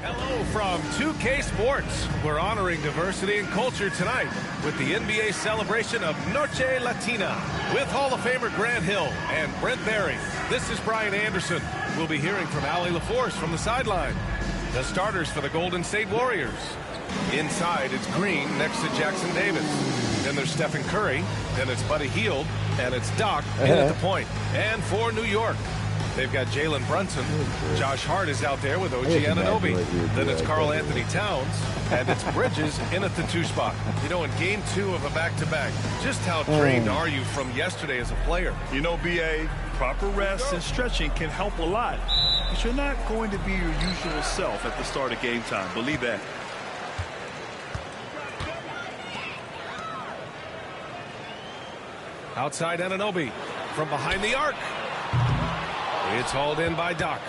Hello from 2K Sports. We're honoring diversity and culture tonight with the NBA celebration of Noche Latina with Hall of Famer Grant Hill and Brent Barry. This is Brian Anderson. We'll be hearing from Allie LaForce from the sideline. The starters for the Golden State Warriors. Inside, it's Green next to Jackson Davis. Then there's Stephen Curry. Then it's Buddy Hield. And it's Doc in at the point. And for New York, they've got Jalen Brunson. Josh Hart is out there with OG Anunoby. Then it's Karl Anthony Towns. And it's Bridges in at the 2 spot. You know, in game 2 of a back-to-back, just how drained are you from yesterday as a player? You know, B.A., proper rest and stretching can help a lot. But you're not going to be your usual self at the start of game time. Believe that. Outside Anunoby from behind the arc. It's hauled in by Doc.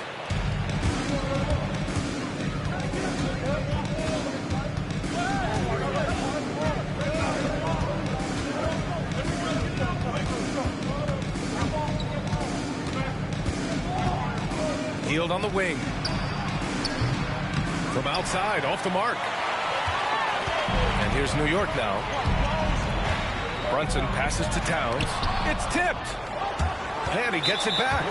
Hield on the wing. From outside, off the mark. And here's New York now. Brunson passes to Towns. It's tipped. And he gets it back.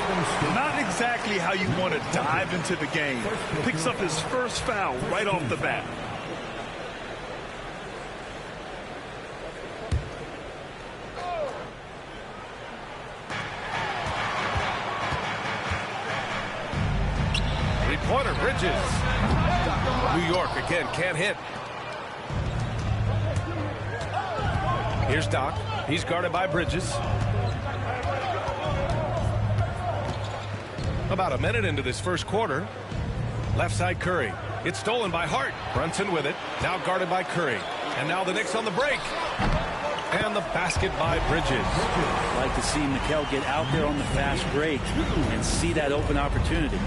Not exactly how you want to dive into the game. Picks up his first foul right off the bat. Three-pointer, Bridges. New York again can't hit. Here's Doc. He's guarded by Bridges. About a minute into this first quarter. Left side Curry. It's stolen by Hart. Brunson with it. Now guarded by Curry. And now the Knicks on the break. And the basket by Bridges. I'd like to see Mikal get out there on the fast break and see that open opportunity.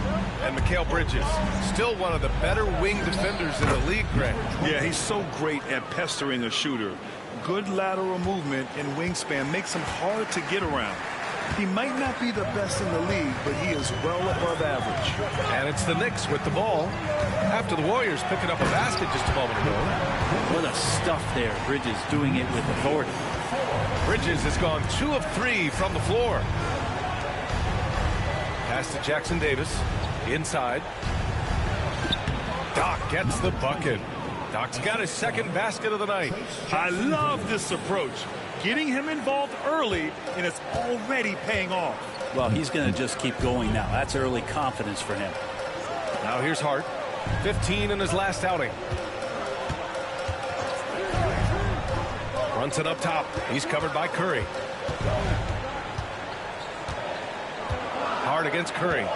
And Mikal Bridges, still one of the better wing defenders in the league, Greg. Yeah, he's so great at pestering a shooter. Good lateral movement and wingspan makes him hard to get around. He might not be the best in the league, but he is well above average. And it's the Knicks with the ball after the Warriors picking up a basket just a moment ago. What a stuff there. Bridges doing it with authority. Bridges has gone 2 of 3 from the floor. Pass to Jackson Davis. Inside. Doc gets the bucket. Doc's got his second basket of the night. I love this approach. Getting him involved early, and it's already paying off. Well, he's going to just keep going now. That's early confidence for him. Now here's Hart. 15 in his last outing. Brunson up top. He's covered by Curry. Hart against Curry.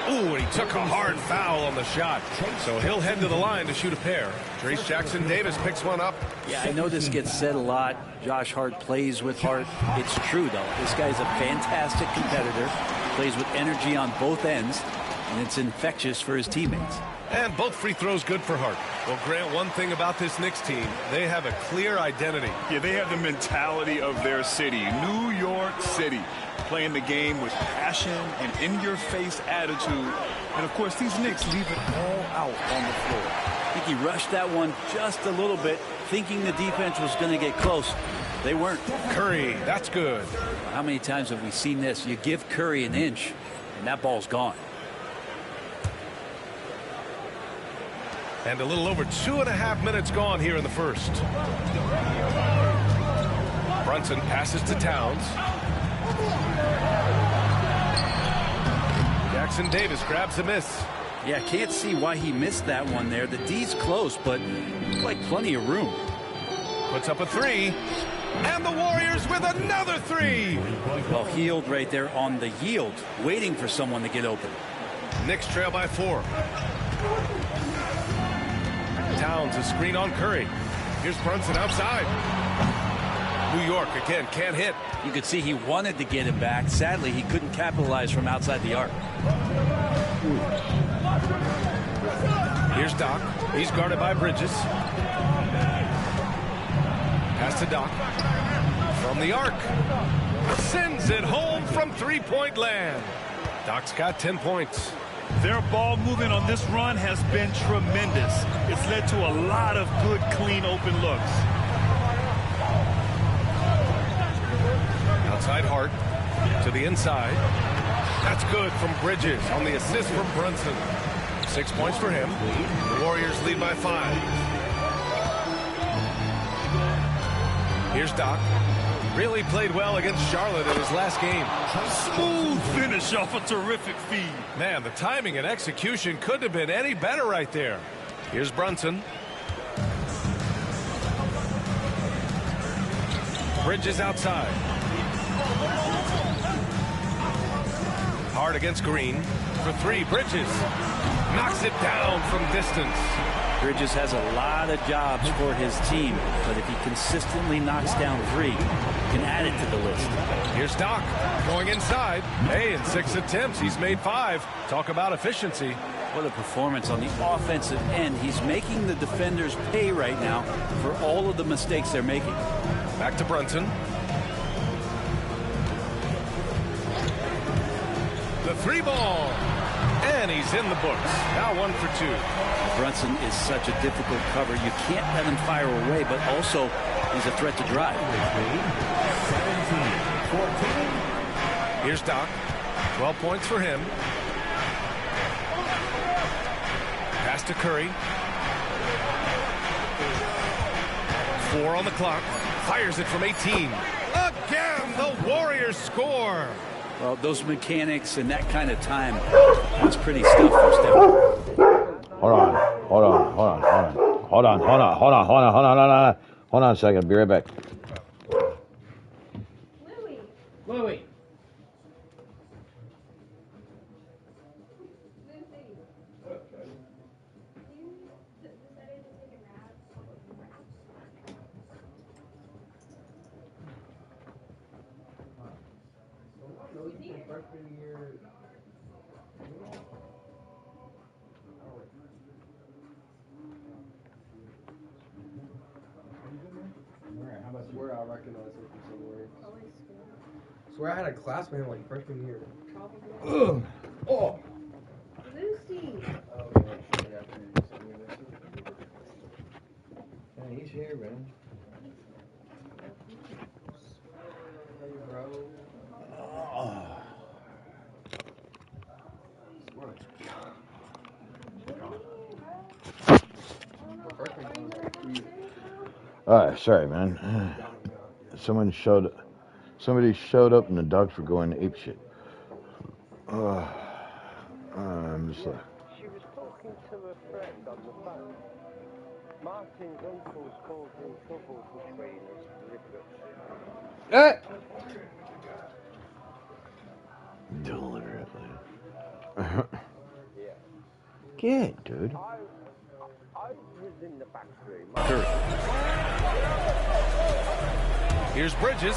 Ooh, and he took a hard foul on the shot. So he'll head to the line to shoot a pair. Trace Jackson Davis picks one up. Yeah, I know this gets said a lot. Josh Hart plays with heart. It's true, though. This guy's a fantastic competitor. Plays with energy on both ends. And it's infectious for his teammates. And both free throws good for Hart. Well, Grant, one thing about this Knicks team, they have a clear identity. Yeah, they have the mentality of their city, New York City. Playing the game with passion and in-your-face attitude. And, of course, these Knicks leave it all out on the floor. I think he rushed that one just a little bit, thinking the defense was going to get close. They weren't. Curry, that's good. How many times have we seen this? You give Curry an inch, and that ball's gone. And a little over 2.5 minutes gone here in the first. Brunson passes to Towns. Jackson Davis grabs a miss. Yeah, can't see why he missed that one there. The D's close, but like plenty of room. Puts up a three. And the Warriors with another three. Well, healed right there on the yield, waiting for someone to get open. Knicks trail by 4. Towns a screen on Curry. Here's Brunson outside. New York again can't hit. You could see he wanted to get him back. Sadly, he couldn't capitalize from outside the arc. Here's Doc. He's guarded by Bridges. Pass to Doc. From the arc. Sends it home from three-point land. Doc's got 10 points. Their ball movement on this run has been tremendous. It's led to a lot of good, clean, open looks. Outside Hart to the inside. That's good from Bridges on the assist from Brunson. 6 points for him. The Warriors lead by 5. Here's Doc. Really played well against Charlotte in his last game. Smooth finish off a terrific feed. Man, the timing and execution couldn't have been any better right there. Here's Brunson. Bridges outside. Hard against Green. For 3, Bridges. Knocks it down from distance. Bridges has a lot of jobs for his team, but if he consistently knocks down 3, he can add it to the list. Here's Doc going inside. Hey, in 6 attempts, he's made 5. Talk about efficiency. What a performance on the offensive end. He's making the defenders pay right now for all of the mistakes they're making. Back to Brunson. The 3 ball. And he's in the books. Now 1 for 2. Brunson is such a difficult cover. You can't let him fire away, but also he's a threat to drive. 17-14. Here's Doc. 12 points for him. Pass to Curry. 4 on the clock. Fires it from 18. Again, the Warriors score. Well, those mechanics and that kind of time, that's pretty stuff for Steph. Hold on a second. Be right back. Louie. Swear I recognize him from somewhere. Swear I had a class with him like freshman year. Ugh. Oh! Lucy. Yeah, he's here, man. Hey, bro. Sorry, man. Somebody showed up and the dogs were going apeshit. I'm just like. She was talking to a friend on the phone. Martin's uncle's causing trouble for trainers deliberately. Good, dude. I was in the back room. Here's Bridges.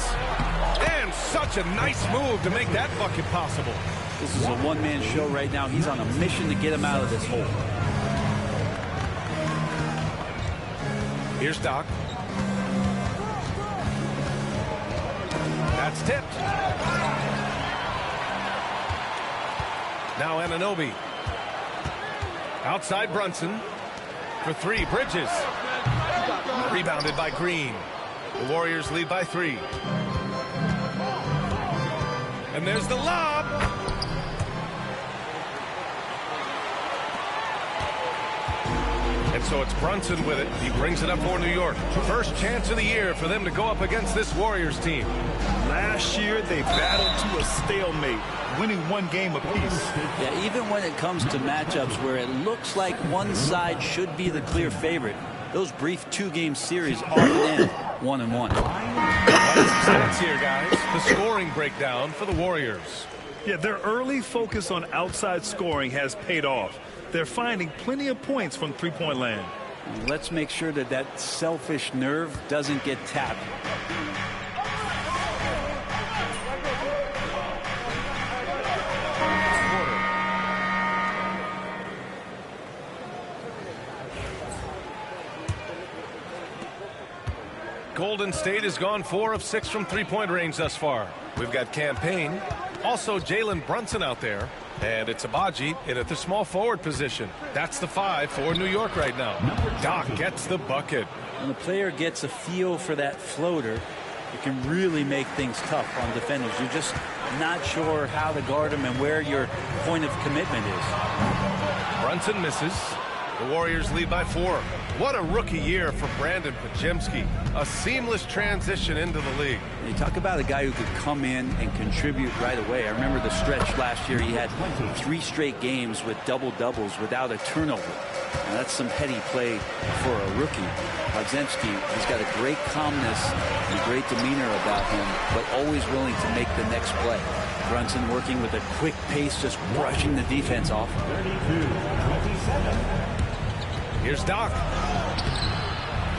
And such a nice move to make that bucket possible. This is a one-man show right now. He's on a mission to get him out of this hole. Here's Doc. That's tipped. Now Anunoby. Outside Brunson. For 3, Bridges. Rebounded by Green. The Warriors lead by 3. And there's the lob. And So it's Brunson with it. He brings it up for New York. First chance of the year for them to go up against this Warriors team. Last year, they battled to a stalemate, winning one game apiece. Yeah, even when it comes to matchups where it looks like one side should be the clear favorite, those brief two-game series often end 1-1. Stats here, guys. The scoring breakdown for the Warriors. Yeah, their early focus on outside scoring has paid off. They're finding plenty of points from three-point land. Let's make sure that that selfish nerve doesn't get tapped. Golden State has gone 4 of 6 from three-point range thus far. We've got Campaign, also Jalen Brunson out there, and it's Abaji in at the small forward position. That's the 5 for New York right now. Doc gets the bucket. When the player gets a feel for that floater, it can really make things tough on defenders. You're just not sure how to guard them and where your point of commitment is. Brunson misses. The Warriors lead by 4. What a rookie year for Brandon Pajemski. A seamless transition into the league. You talk about a guy who could come in and contribute right away. I remember the stretch last year. He had 3 straight games with double-doubles without a turnover. Now, that's some heady play for a rookie. Pajemski, he's got a great calmness and a great demeanor about him, but always willing to make the next play. Brunson working with a quick pace, just brushing the defense off. 32-27. Here's Doc.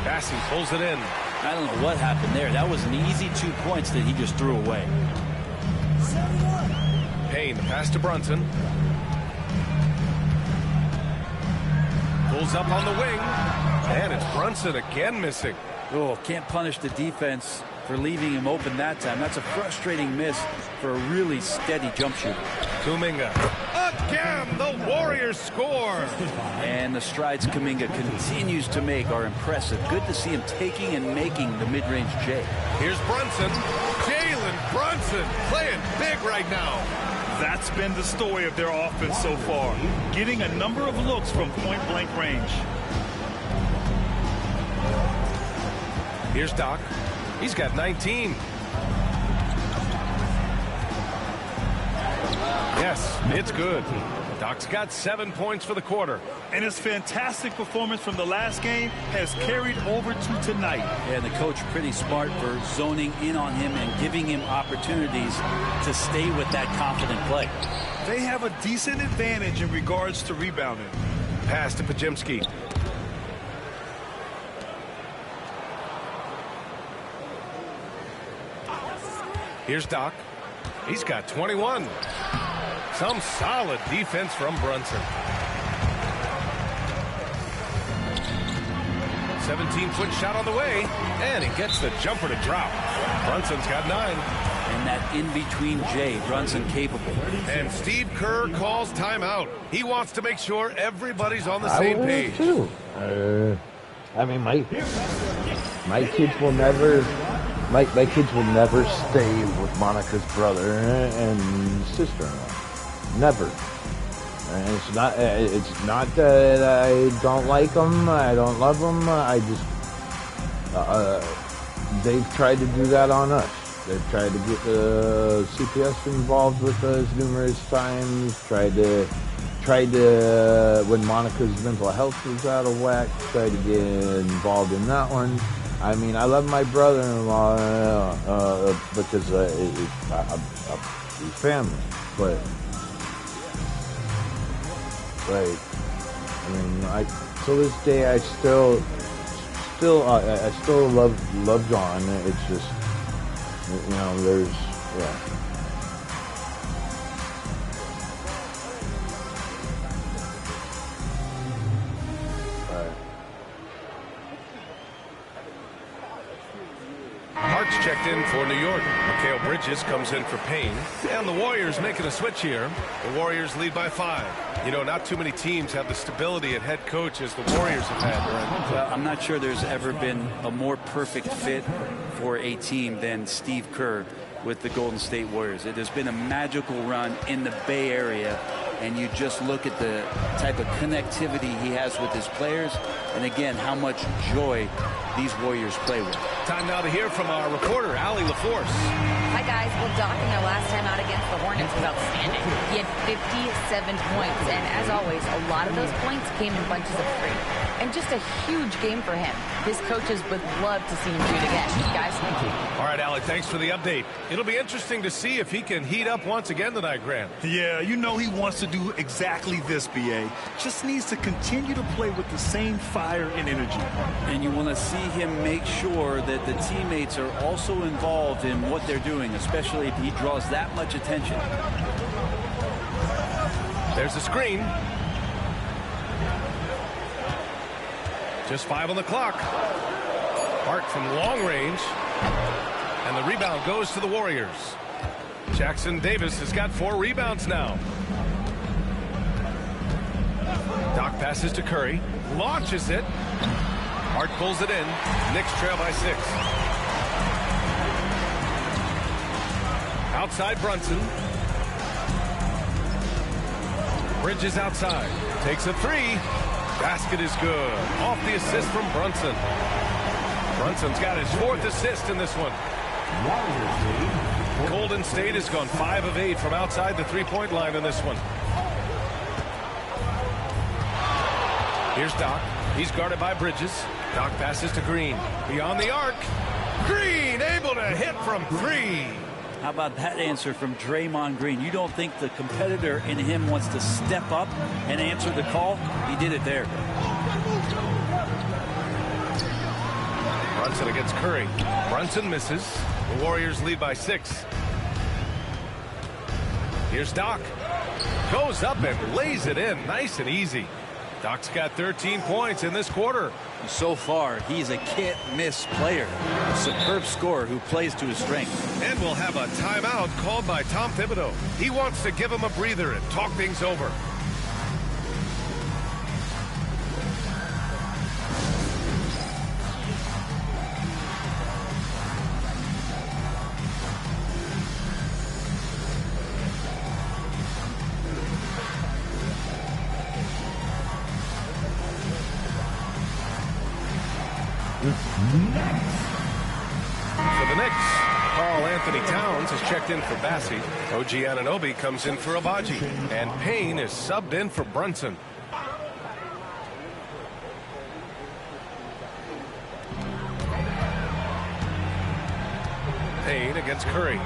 Bassi pulls it in. I don't know what happened there. That was an easy 2 points that he just threw away. Payne, pass to Brunson. Pulls up on the wing. And it's Brunson again missing. Oh, can't punish the defense for leaving him open that time. That's a frustrating miss for a really steady jump shooter. Kuminga. Again, the Warriors score. And the strides Kuminga continues to make are impressive. Good to see him taking and making the mid-range J. Here's Brunson. Jalen Brunson playing big right now. That's been the story of their offense so far, getting a number of looks from point-blank range. Here's Doc. He's got 19. Yes, it's good. Doc's got 7 points for the quarter. And his fantastic performance from the last game has carried over to tonight. Yeah, the coach pretty smart for zoning in on him and giving him opportunities to stay with that confident play. They have a decent advantage in regards to rebounding. Pass to Pajemski. Here's Doc. He's got 21. Some solid defense from Brunson. 17-foot shot on the way, and he gets the jumper to drop. Brunson's got 9. And that in-between J, Brunson capable. And Steve Kerr calls timeout. He wants to make sure everybody's on the same page. Too. I mean, my kids will never... My kids will never stay with Monica's brother and sister-in-law. Never. And it's not that I don't like them. I don't love them. I just they've tried to do that on us. They've tried to get CPS involved with us numerous times. Tried to when Monica's mental health was out of whack. Tried to get involved in that one. I mean, I love my brother-in-law because he's family, but like, I mean, to this day, I still love John. It's just, you know, there's, yeah. Hart's checked in for New York. Mikal Bridges comes in for Payne. And the Warriors making a switch here. The Warriors lead by 5. You know, not too many teams have the stability at head coach as the Warriors have had, Brent. Well, I'm not sure there's ever been a more perfect fit for a team than Steve Kerr with the Golden State Warriors. It has been a magical run in the Bay Area and you just look at the type of connectivity he has with his players, and again, how much joy these Warriors play with. Time now to hear from our reporter, Allie LaForce. Hi, guys. Well, Doc, in their last time out against the Hornets was outstanding. He had 57 points, and as always, a lot of those points came in bunches of 3. And just a huge game for him. His coaches would love to see him do it again. Guys, thank you. All right, Allie, thanks for the update. It'll be interesting to see if he can heat up once again tonight, Grant. Yeah, you know he wants to do exactly this, B.A. Just needs to continue to play with the same fire and energy. And you want to see him make sure that the teammates are also involved in what they're doing, especially if he draws that much attention. There's a screen. Just 5 on the clock. Hart from long range. And the rebound goes to the Warriors. Jackson Davis has got 4 rebounds now. Doc passes to Curry. Launches it. Hart pulls it in. Knicks trail by 6. Outside Brunson. Bridges outside. Takes a 3. Basket is good. Off the assist from Brunson. Brunson's got his 4th assist in this one. Golden State has gone 5 of 8 from outside the 3-point line in this one. Here's Doc. He's guarded by Bridges. Doc passes to Green. Beyond the arc. Green able to hit from 3. How about that answer from Draymond Green? You don't think the competitor in him wants to step up and answer the call? He did it there. Brunson against Curry. Brunson misses. The Warriors lead by 6. Here's Doc. Goes up and lays it in. Nice and easy. Doc's got 13 points in this quarter. So far, he's a can't-miss player. A superb scorer who plays to his strength. And we'll have a timeout called by Tom Thibodeau. He wants to give him a breather and talk things over. For the Knicks, Karl-Anthony Towns has checked in for Bassey. OG Anunoby comes in for Abaji. And Payne is subbed in for Brunson. Payne against Curry.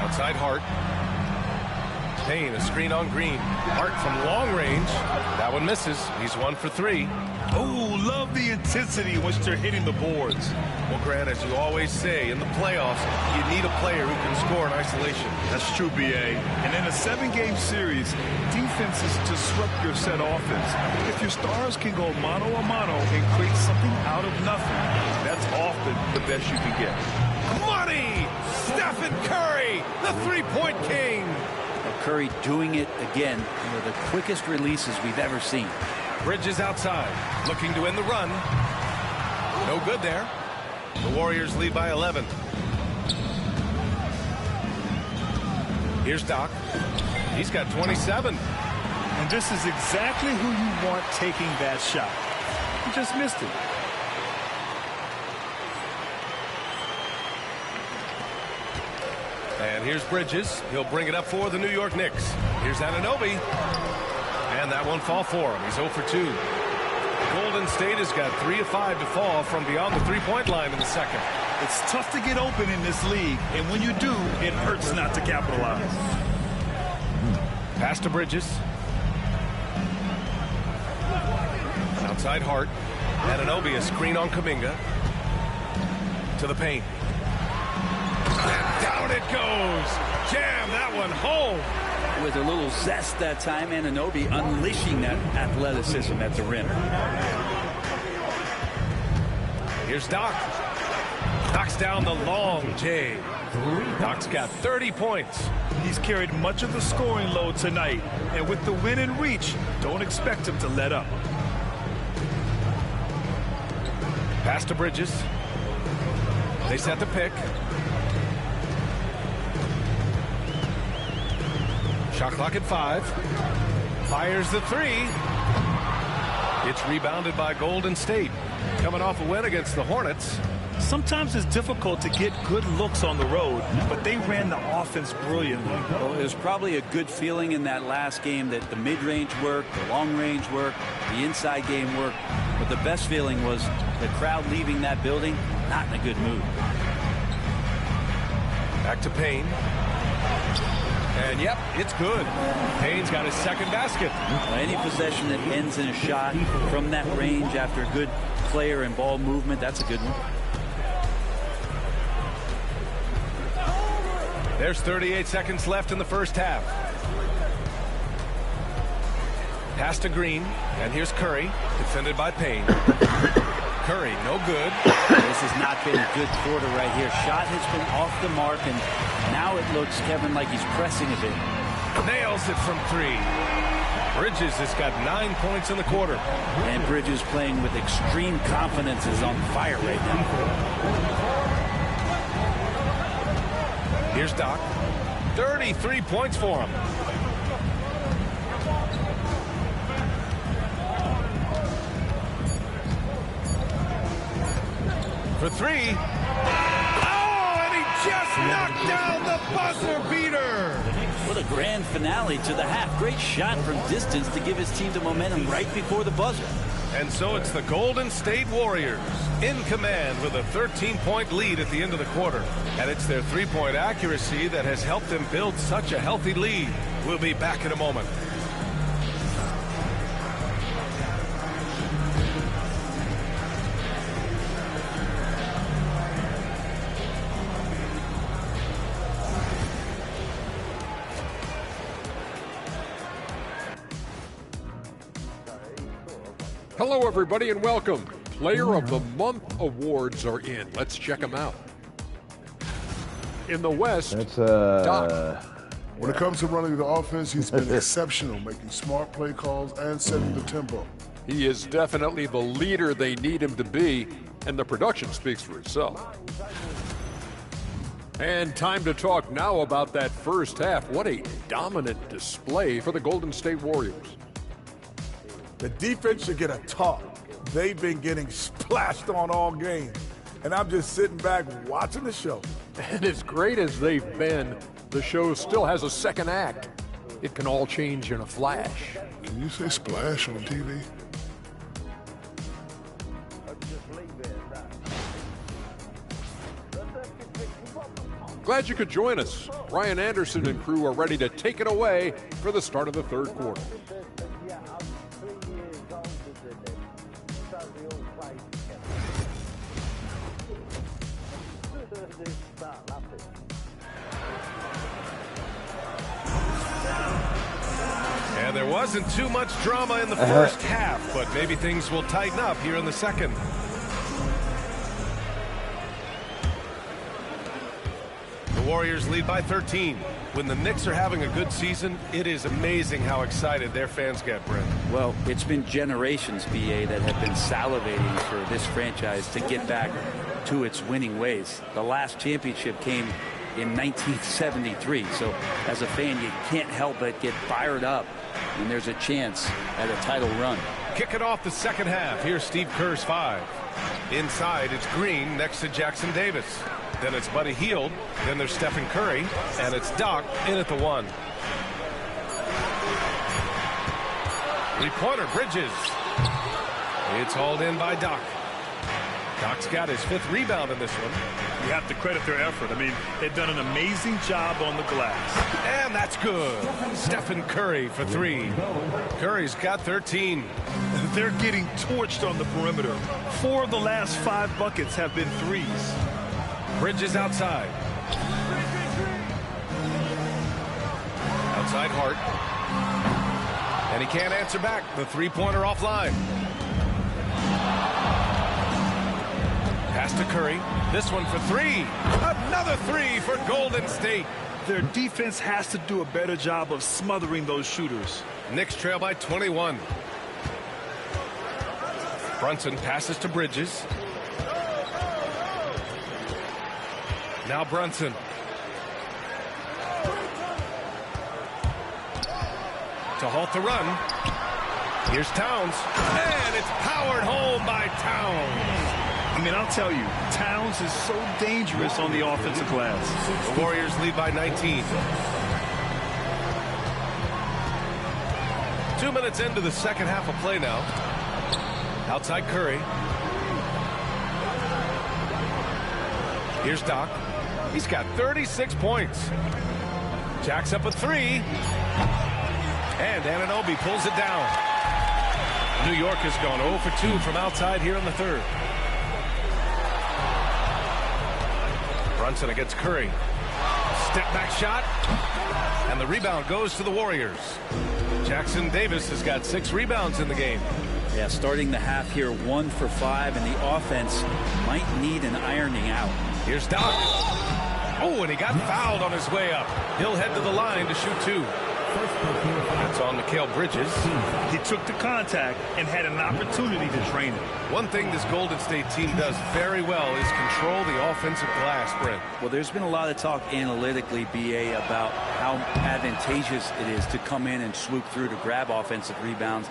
Outside Hart. Payne, a screen on Green. Hart from long range. That one misses. He's 1 for 3. Oh, love the intensity in which they're hitting the boards. Well, Grant, as you always say, in the playoffs, you need a player who can score in isolation. That's true, B.A. And in a 7-game series, defense is to disrupt your set offense. If your stars can go mano-a-mano and create something out of nothing, that's often the best you can get. Money! Stephen Curry, the 3-point king. Curry doing it again. One of the quickest releases we've ever seen. Bridges outside, looking to end the run. No good there. The Warriors lead by 11. Here's Doc. He's got 27. And this is exactly who you want taking that shot. He just missed it. And here's Bridges. He'll bring it up for the New York Knicks. Here's Anunoby. And that won't fall for him. He's 0 for 2. Golden State has got 3 of 5 to fall from beyond the 3-point line in the second. It's tough to get open in this league, and when you do, it hurts not to capitalize. Pass to Bridges. Outside Hart. Anunoby, a screen on Kuminga. To the paint. And down it goes. Jam that one home. With a little zest that time, Anunoby unleashing that athleticism at the rim. Here's Doc. Knocks down the long J. Doc's got 30 points. He's carried much of the scoring load tonight, and with the win in reach, don't expect him to let up. Pass to Bridges. They set the pick. Shot clock at 5. Fires the 3. It's rebounded by Golden State. Coming off a win against the Hornets. Sometimes it's difficult to get good looks on the road, but they ran the offense brilliantly. Well, it was probably a good feeling in that last game that the mid-range worked, the long-range worked, the inside game worked. But the best feeling was the crowd leaving that building not in a good mood. Back to Payne. And yep, it's good. Payne's got his second basket. Any possession that ends in a shot from that range after a good player and ball movement, that's a good one. There's 38 seconds left in the first half. Pass to Green, and here's Curry, defended by Payne. Curry, no good. This has not been a good quarter right here. Shot has been off the mark, and now it looks, Kevin, like he's pressing a bit. Nails it from 3. Bridges has got 9 points in the quarter. And Bridges playing with extreme confidence, is on fire right now. Here's Doc. 33 points for him. For 3. Oh, and he just knocked down the buzzer beater. What a grand finale to the half. Great shot from distance to give his team the momentum right before the buzzer. And so it's the Golden State Warriors in command with a 13-point lead at the end of the quarter. And it's their three-point accuracy that has helped them build such a healthy lead. We'll be back in a moment. Hello, everybody, and welcome. Player of the Month awards are in. Let's check them out. In the West, Doc. When it comes to running the offense, he's been exceptional, making smart play calls and setting the tempo. He is definitely the leader they need him to be, and the production speaks for itself. And time to talk now about that first half. What a dominant display for the Golden State Warriors. The defense should get a talk. They've been getting splashed on all game. And I'm just sitting back watching the show. And as great as they've been, the show still has a second act. It can all change in a flash. Can you say splash on TV? Glad you could join us. Ryan Anderson and crew are ready to take it away for the start of the third quarter. And there wasn't too much drama in the first half, but maybe things will tighten up here in the second. The Warriors lead by 13. When the Knicks are having a good season, it is amazing how excited their fans get, Brent. Well, it's been generations, BA, that have been salivating for this franchise to get back to its winning ways. The last championship came in 1973, so as a fan, you can't help but get fired up when there's a chance at a title run. Kicking off the second half, here's Steve Kerr's 5. Inside, it's Green next to Jackson Davis. Then it's Buddy Hield. Then there's Stephen Curry. And it's Doc in at the 1. Three-pointer, Bridges. It's hauled in by Doc. Doc's got his 5th rebound in this one. You have to credit their effort. I mean, they've done an amazing job on the glass. And that's good. Stephen Curry for 3. Curry's got 13. They're getting torched on the perimeter. 4 of the last 5 buckets have been threes. Bridges outside. Outside Hart. And he can't answer back. The three-pointer offline. Pass to Curry. This one for 3. Another 3 for Golden State. Their defense has to do a better job of smothering those shooters. Knicks trail by 21. Brunson passes to Bridges. Now Brunson. to halt the run. Here's Towns, and it's powered home by Towns. I mean, I'll tell you, Towns is so dangerous on the offensive glass. The Warriors lead by 19. 2 minutes into the second half of play now. Outside Curry. Here's Doc. He's got 36 points. Jacks up a three. And Anunoby pulls it down. New York has gone 0 for 2 from outside here in the third. Brunson against Curry. Step back shot. And the rebound goes to the Warriors. Jackson Davis has got 6 rebounds in the game. Yeah, starting the half here 1 for 5, and the offense might need an ironing out. Here's Doc. Oh, and he got fouled on his way up. He'll head to the line to shoot 2. That's on Mikal Bridges. He took the contact and had an opportunity to drain it. One thing this Golden State team does very well is control the offensive glass, Brent. Well, there's been a lot of talk analytically, BA, about how advantageous it is to come in and swoop through to grab offensive rebounds.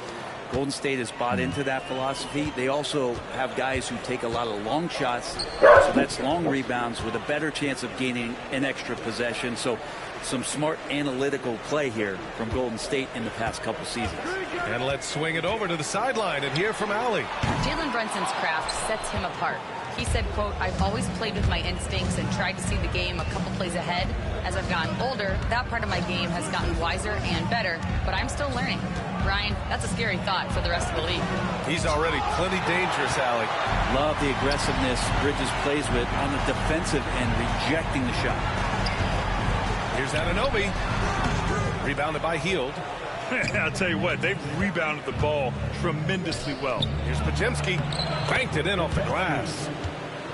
Golden State has bought into that philosophy. They also have guys who take a lot of long shots, so that's long rebounds with a better chance of gaining an extra possession. So some smart analytical play here from Golden State in the past couple seasons. And let's swing it over to the sideline and hear from Allie. Jalen Brunson's craft sets him apart. He said, quote, "I've always played with my instincts and tried to see the game a couple plays ahead. As I've gotten older, that part of my game has gotten wiser and better, but I'm still learning." Ryan, that's a scary thought for the rest of the league. He's already plenty dangerous, Allie. Love the aggressiveness Bridges plays with on the defensive end, rejecting the shot. Here's Anunoby. Rebounded by Hield. I'll tell you what, they've rebounded the ball tremendously well. Here's Pajemski. Banked it in off the glass.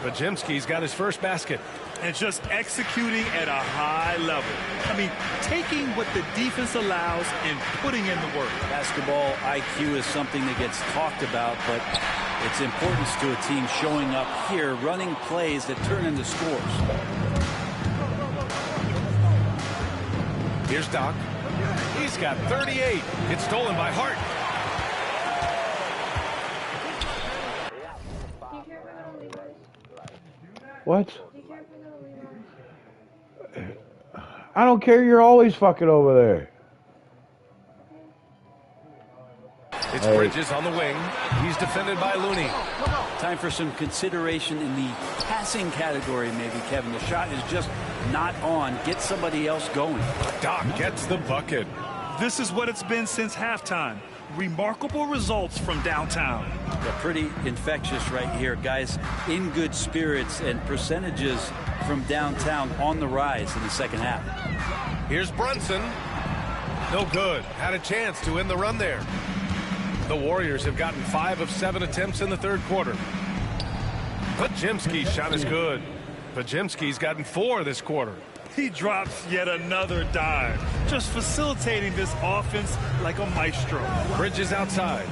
Pajemski's got his first basket. And just executing at a high level. I mean, taking what the defense allows and putting in the work. Basketball IQ is something that gets talked about, but its importance to a team showing up here, running plays that turn into scores. Here's Doc. He's got 38. It's stolen by Hart. What? I don't care. You're always fucking over there. It's Bridges on the wing. He's defended by Looney. Time for some consideration in the passing category, maybe, Kevin. The shot is just not on. Get somebody else going. Doc gets the bucket. This is what it's been since halftime. Remarkable results from downtown. Yeah, pretty infectious right here. Guys in good spirits, and percentages from downtown on the rise in the second half. Here's Brunson. No good. Had a chance to end the run there. The Warriors have gotten 5 of 7 attempts in the third quarter. Pajemski's shot is good. Pajemski's gotten 4 this quarter. He drops yet another dime, just facilitating this offense like a maestro. Bridges outside.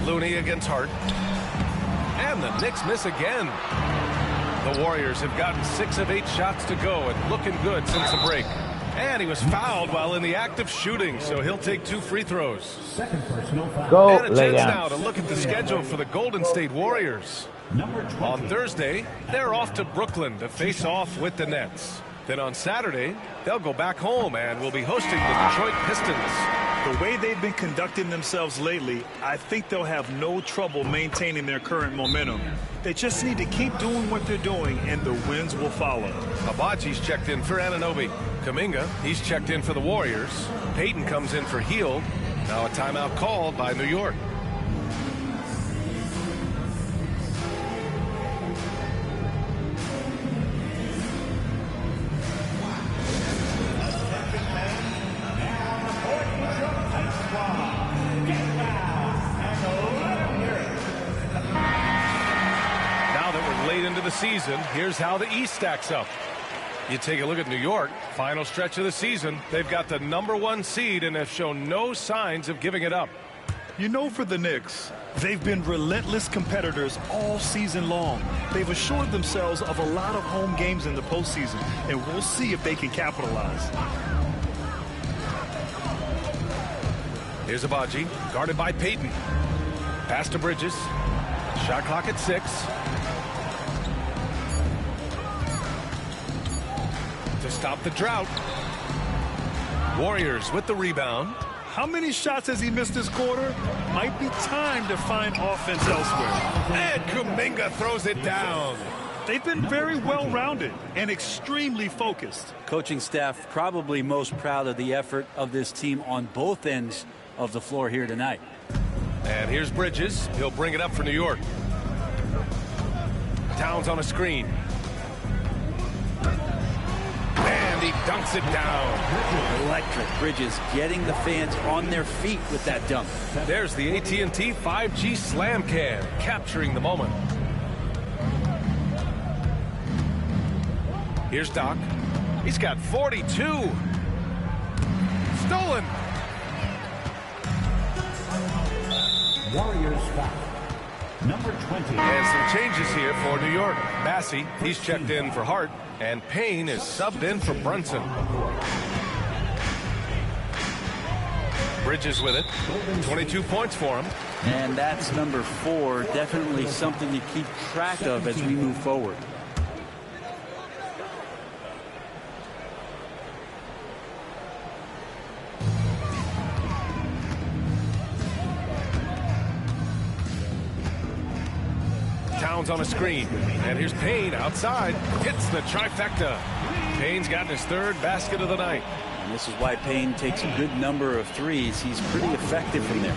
Looney against Hart. And the Knicks miss again. The Warriors have gotten 6 of 8 shots to go and looking good since the break. And he was fouled while in the act of shooting, so he'll take 2 free throws. Second personal foul. Go, and a lay chance down. now to look at the schedule for the Golden State Warriors. On Thursday, they're off to Brooklyn to face off with the Nets. Then on Saturday, they'll go back home and will be hosting the Detroit Pistons. The way they've been conducting themselves lately, I think they'll have no trouble maintaining their current momentum. They just need to keep doing what they're doing, and the wins will follow. Abaji's checked in for Anunoby. Kuminga, he's checked in for the Warriors. Payton comes in for Hield. Now a timeout called by New York. The season, here's how the East stacks up. You take a look at New York, final stretch of the season. They've got the #1 seed and have shown no signs of giving it up. You know, for the Knicks, they've been relentless competitors all season long. They've assured themselves of a lot of home games in the postseason, and we'll see if they can capitalize. Here's Abaji, guarded by Payton. Pass to Bridges. Shot clock at 6. To stop the drought. Warriors with the rebound. How many shots has he missed this quarter? Might be time to find offense elsewhere. And Kuminga throws it down. They've been very well-rounded and extremely focused. Coaching staff probably most proud of the effort of this team on both ends of the floor here tonight. And here's Bridges. He'll bring it up for New York. Towns on a screen. And he dunks it down. Electric. Bridges getting the fans on their feet with that dunk. There's the AT&T 5G Slam Cam, capturing the moment. Here's Doc. He's got 42. Stolen. Warriors foul. Number 20. And some changes here for New York. Bassey, he's checked in for Hart, and Payne is subbed in for Brunson. Bridges with it. 22 points for him. And that's number 4. Definitely something to keep track of as we move forward. Towns on a screen. And here's Payne outside. Hits the trifecta. Payne's gotten his 3rd basket of the night. And this is why Payne takes a good number of threes. He's pretty effective from there.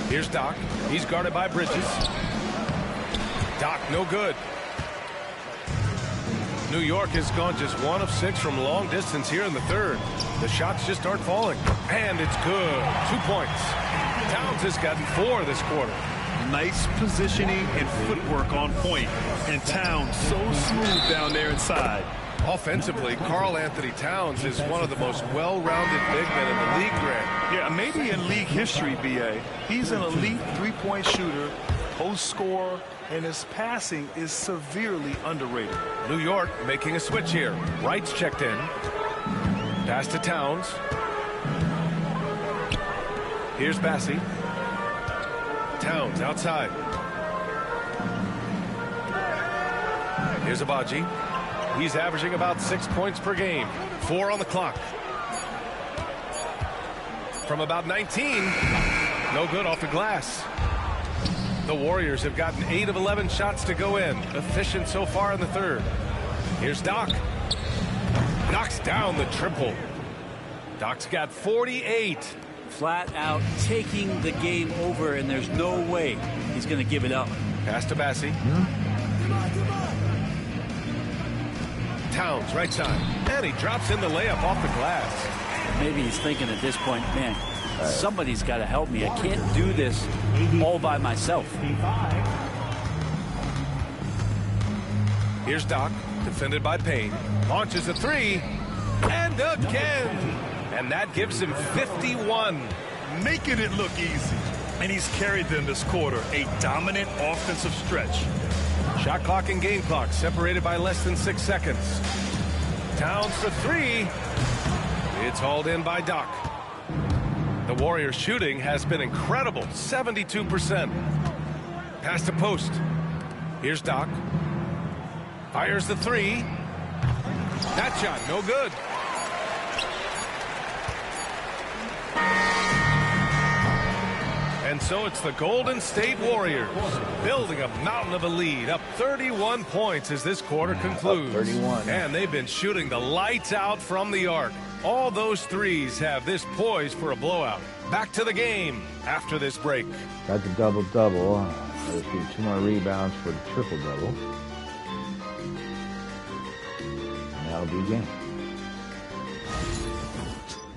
Here's Doc. He's guarded by Bridges. Doc, no good. New York has gone just 1 of 6 from long distance here in the 3rd. The shots just aren't falling. And it's good. 2 points. Towns has gotten 4 this quarter. Nice positioning and footwork on point. And Towns so smooth down there inside. Offensively, Karl Anthony Towns is one of the most well-rounded big men in the league, Grant. Yeah, maybe in league history, B.A. He's an elite three-point shooter, post scorer, and his passing is severely underrated. New York making a switch here. Wright's checked in. Pass to Towns. Here's Bassey. Towns outside. Here's Abaji. He's averaging about 6 points per game. 4 on the clock. From about 19. No good off the glass. The Warriors have gotten 8 of 11 shots to go in. Efficient so far in the 3rd. Here's Doc. Knocks down the triple. Doc's got 48. Flat out taking the game over, and there's no way he's going to give it up. Pass to Bassey. Towns, right side. And he drops in the layup off the glass. Maybe he's thinking at this point, man, somebody's got to help me. I can't do this all by myself. Here's Doc, defended by Payne. Launches a 3. And again. And that gives him 51. Making it look easy. And he's carried them this quarter. A dominant offensive stretch. Shot clock and game clock separated by less than 6 seconds. Towns for 3. It's hauled in by Doc. The Warriors' shooting has been incredible, 72%. Pass to post. Here's Doc. Fires the 3. That shot, no good. And so it's the Golden State Warriors building a mountain of a lead, up 31 points as this quarter concludes. 31. And they've been shooting the lights out from the arc. All those threes have this poised for a blowout. Back to the game after this break. Got the double-double. Let's get 2 more rebounds for the triple-double. And that'll be a game.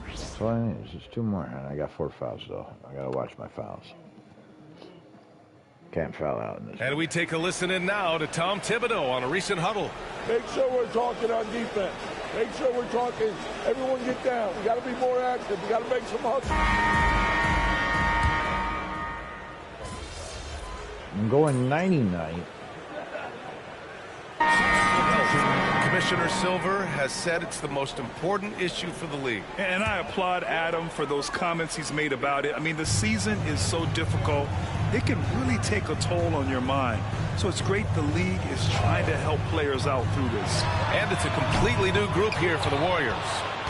That's all I need. It's just 2 more. And I got 4 fouls, though. I got to watch my fouls. Can't foul out in this. And we take a listen in now to Tom Thibodeau on a recent huddle. Make sure we're talking on defense. Make sure we're talking. Everyone get down. We got to be more active. We got to make some hustles. I'm going 99. Commissioner Silver has said it's the most important issue for the league. And I applaud Adam for those comments he's made about it. I mean, the season is so difficult. It can really take a toll on your mind. So it's great the league is trying to help players out through this. And it's a completely new group here for the Warriors.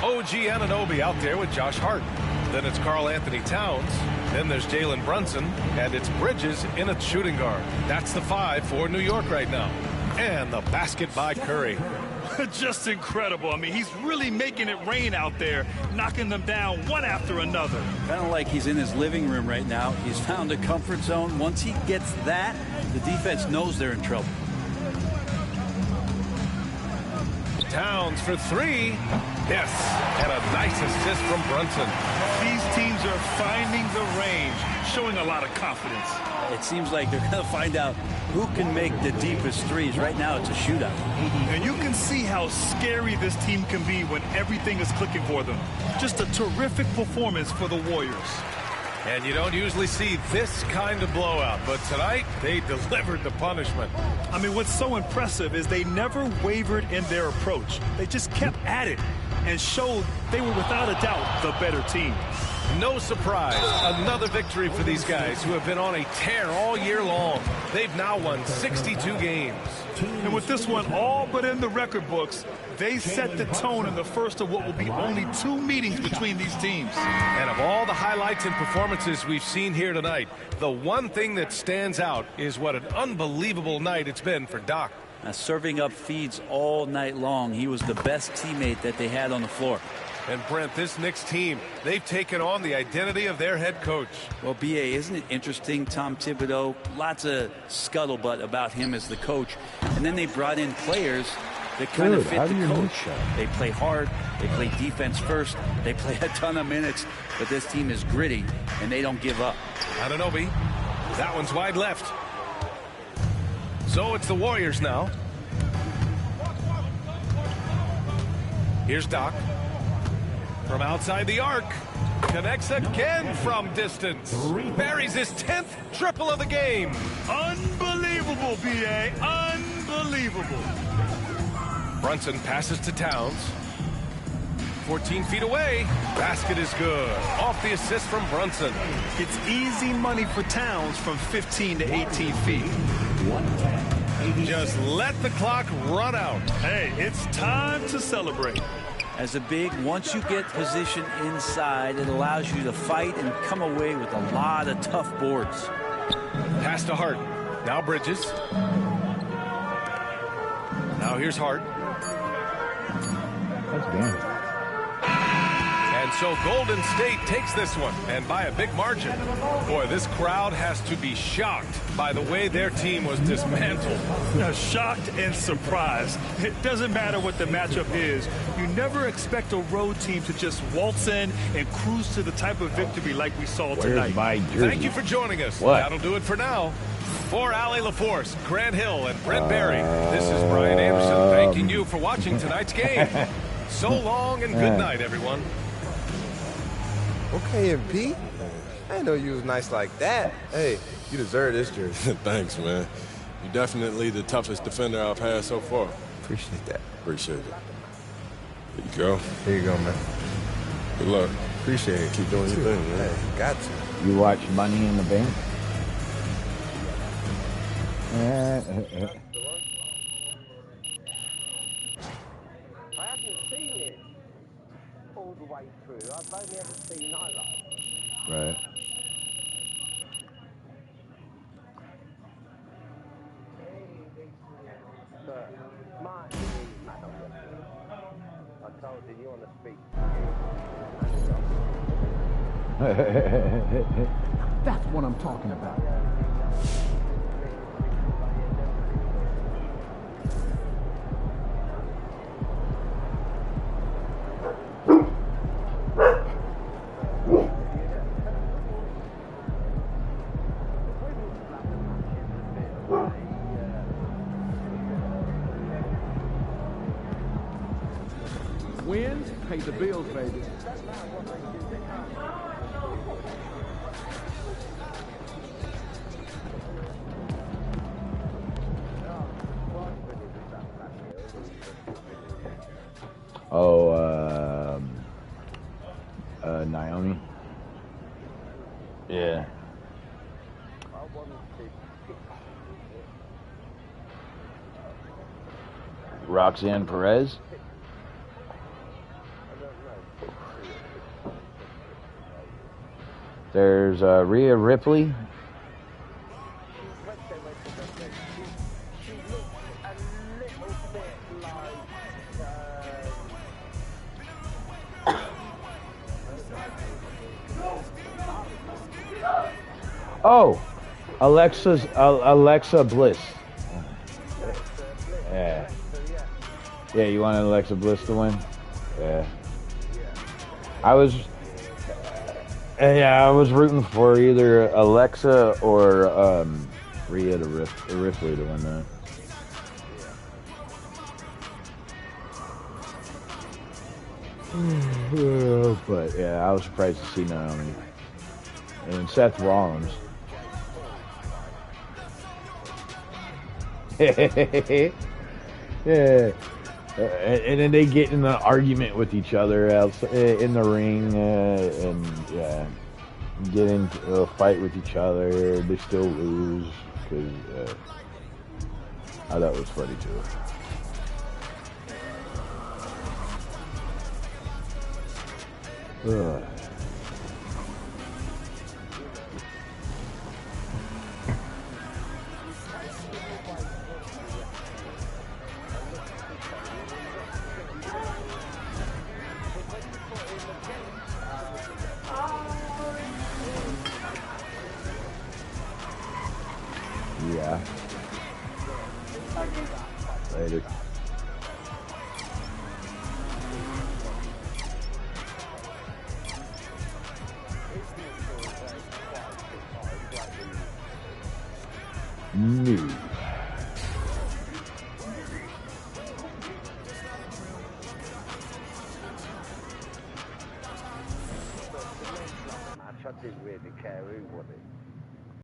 OG Anunoby out there with Josh Hart. Then it's Karl Anthony Towns. Then there's Jalen Brunson. And it's Bridges in a shooting guard. That's the 5 for New York right now. And the basket by Curry. Just incredible. I mean, he's really making it rain out there, knocking them down one after another. Kind of like he's in his living room right now. He's found a comfort zone. Once he gets that, the defense knows they're in trouble. Towns for 3. Yes, and a nice assist from Brunson. These teams are finding the range, showing a lot of confidence. It seems like they're going to find out who can make the deepest threes. Right now, it's a shootout. And you can see how scary this team can be when everything is clicking for them. Just a terrific performance for the Warriors. And you don't usually see this kind of blowout, but tonight they delivered the punishment. I mean, what's so impressive is they never wavered in their approach. They just kept at it and showed they were without a doubt the better team. No surprise, another victory for these guys who have been on a tear all year long. They've now won 62 games. And with this one all but in the record books, they set the tone in the first of what will be only 2 meetings between these teams. And of all the highlights and performances we've seen here tonight, the one thing that stands out is what an unbelievable night it's been for Doc. Serving up feeds all night long. He was the best teammate that they had on the floor. And Brent, this Knicks team, they've taken on the identity of their head coach. Well, B.A., isn't it interesting, Tom Thibodeau? Lots of scuttlebutt about him as the coach. And then they brought in players that kind of fit the coach. They play hard. They play defense first. They play a ton of minutes. But this team is gritty, and they don't give up. Anunoby. That one's wide left. So it's the Warriors now. Here's Doc. From outside the arc. Connects again from distance. Buries his 10th triple of the game. Unbelievable, B.A. Unbelievable. Brunson passes to Towns. 14 feet away. Basket is good. Off the assist from Brunson. It's easy money for Towns from 15 to 18 feet. Just let the clock run out. Hey, it's time to celebrate. As a big, once you get position inside, it allows you to fight and come away with a lot of tough boards. Pass to Hart. Now Bridges. Now here's Hart. That's game. And so Golden State takes this one, and by a big margin. Boy, this crowd has to be shocked by the way their team was dismantled. Shocked and surprised. It doesn't matter what the matchup is. You never expect a road team to just waltz in and cruise to the type of victory like we saw tonight. My jersey? Thank you for joining us. What? That'll do it for now. For Ali LaForce, Grant Hill, and Brent Barry, this is Brian Anderson thanking you for watching tonight's game. So long and good night, everyone. Okay, MP. I didn't know you was nice like that. Hey, you deserve this jersey. Thanks, man. You're definitely the toughest defender I've had so far. Appreciate that. Appreciate it. Here you go. Here you go, man. Good luck. Appreciate it. Keep doing your thing, man. Hey, got to. You watch Money in the Bank? I haven't seen it all the way through. I've only ever seen highlights. Right. But Martin, I told you want to speak. That's what I'm talking about. Wins pay the bills, baby. Oh, Naomi. Yeah. Roxanne Perez. There's Rhea Ripley. Oh, Alexa Bliss. Yeah. Yeah, you wanted Alexa Bliss to win? Yeah. I was rooting for either Alexa or Rhea Ripley to win that. But yeah, I was surprised to see Naomi and Seth Rollins. Yeah. And then they get in an argument with each other in the ring, and yeah, get into a fight with each other. They still lose because I thought it was funny too. Ugh. Yeah. Later. New. I didn't really care who won it.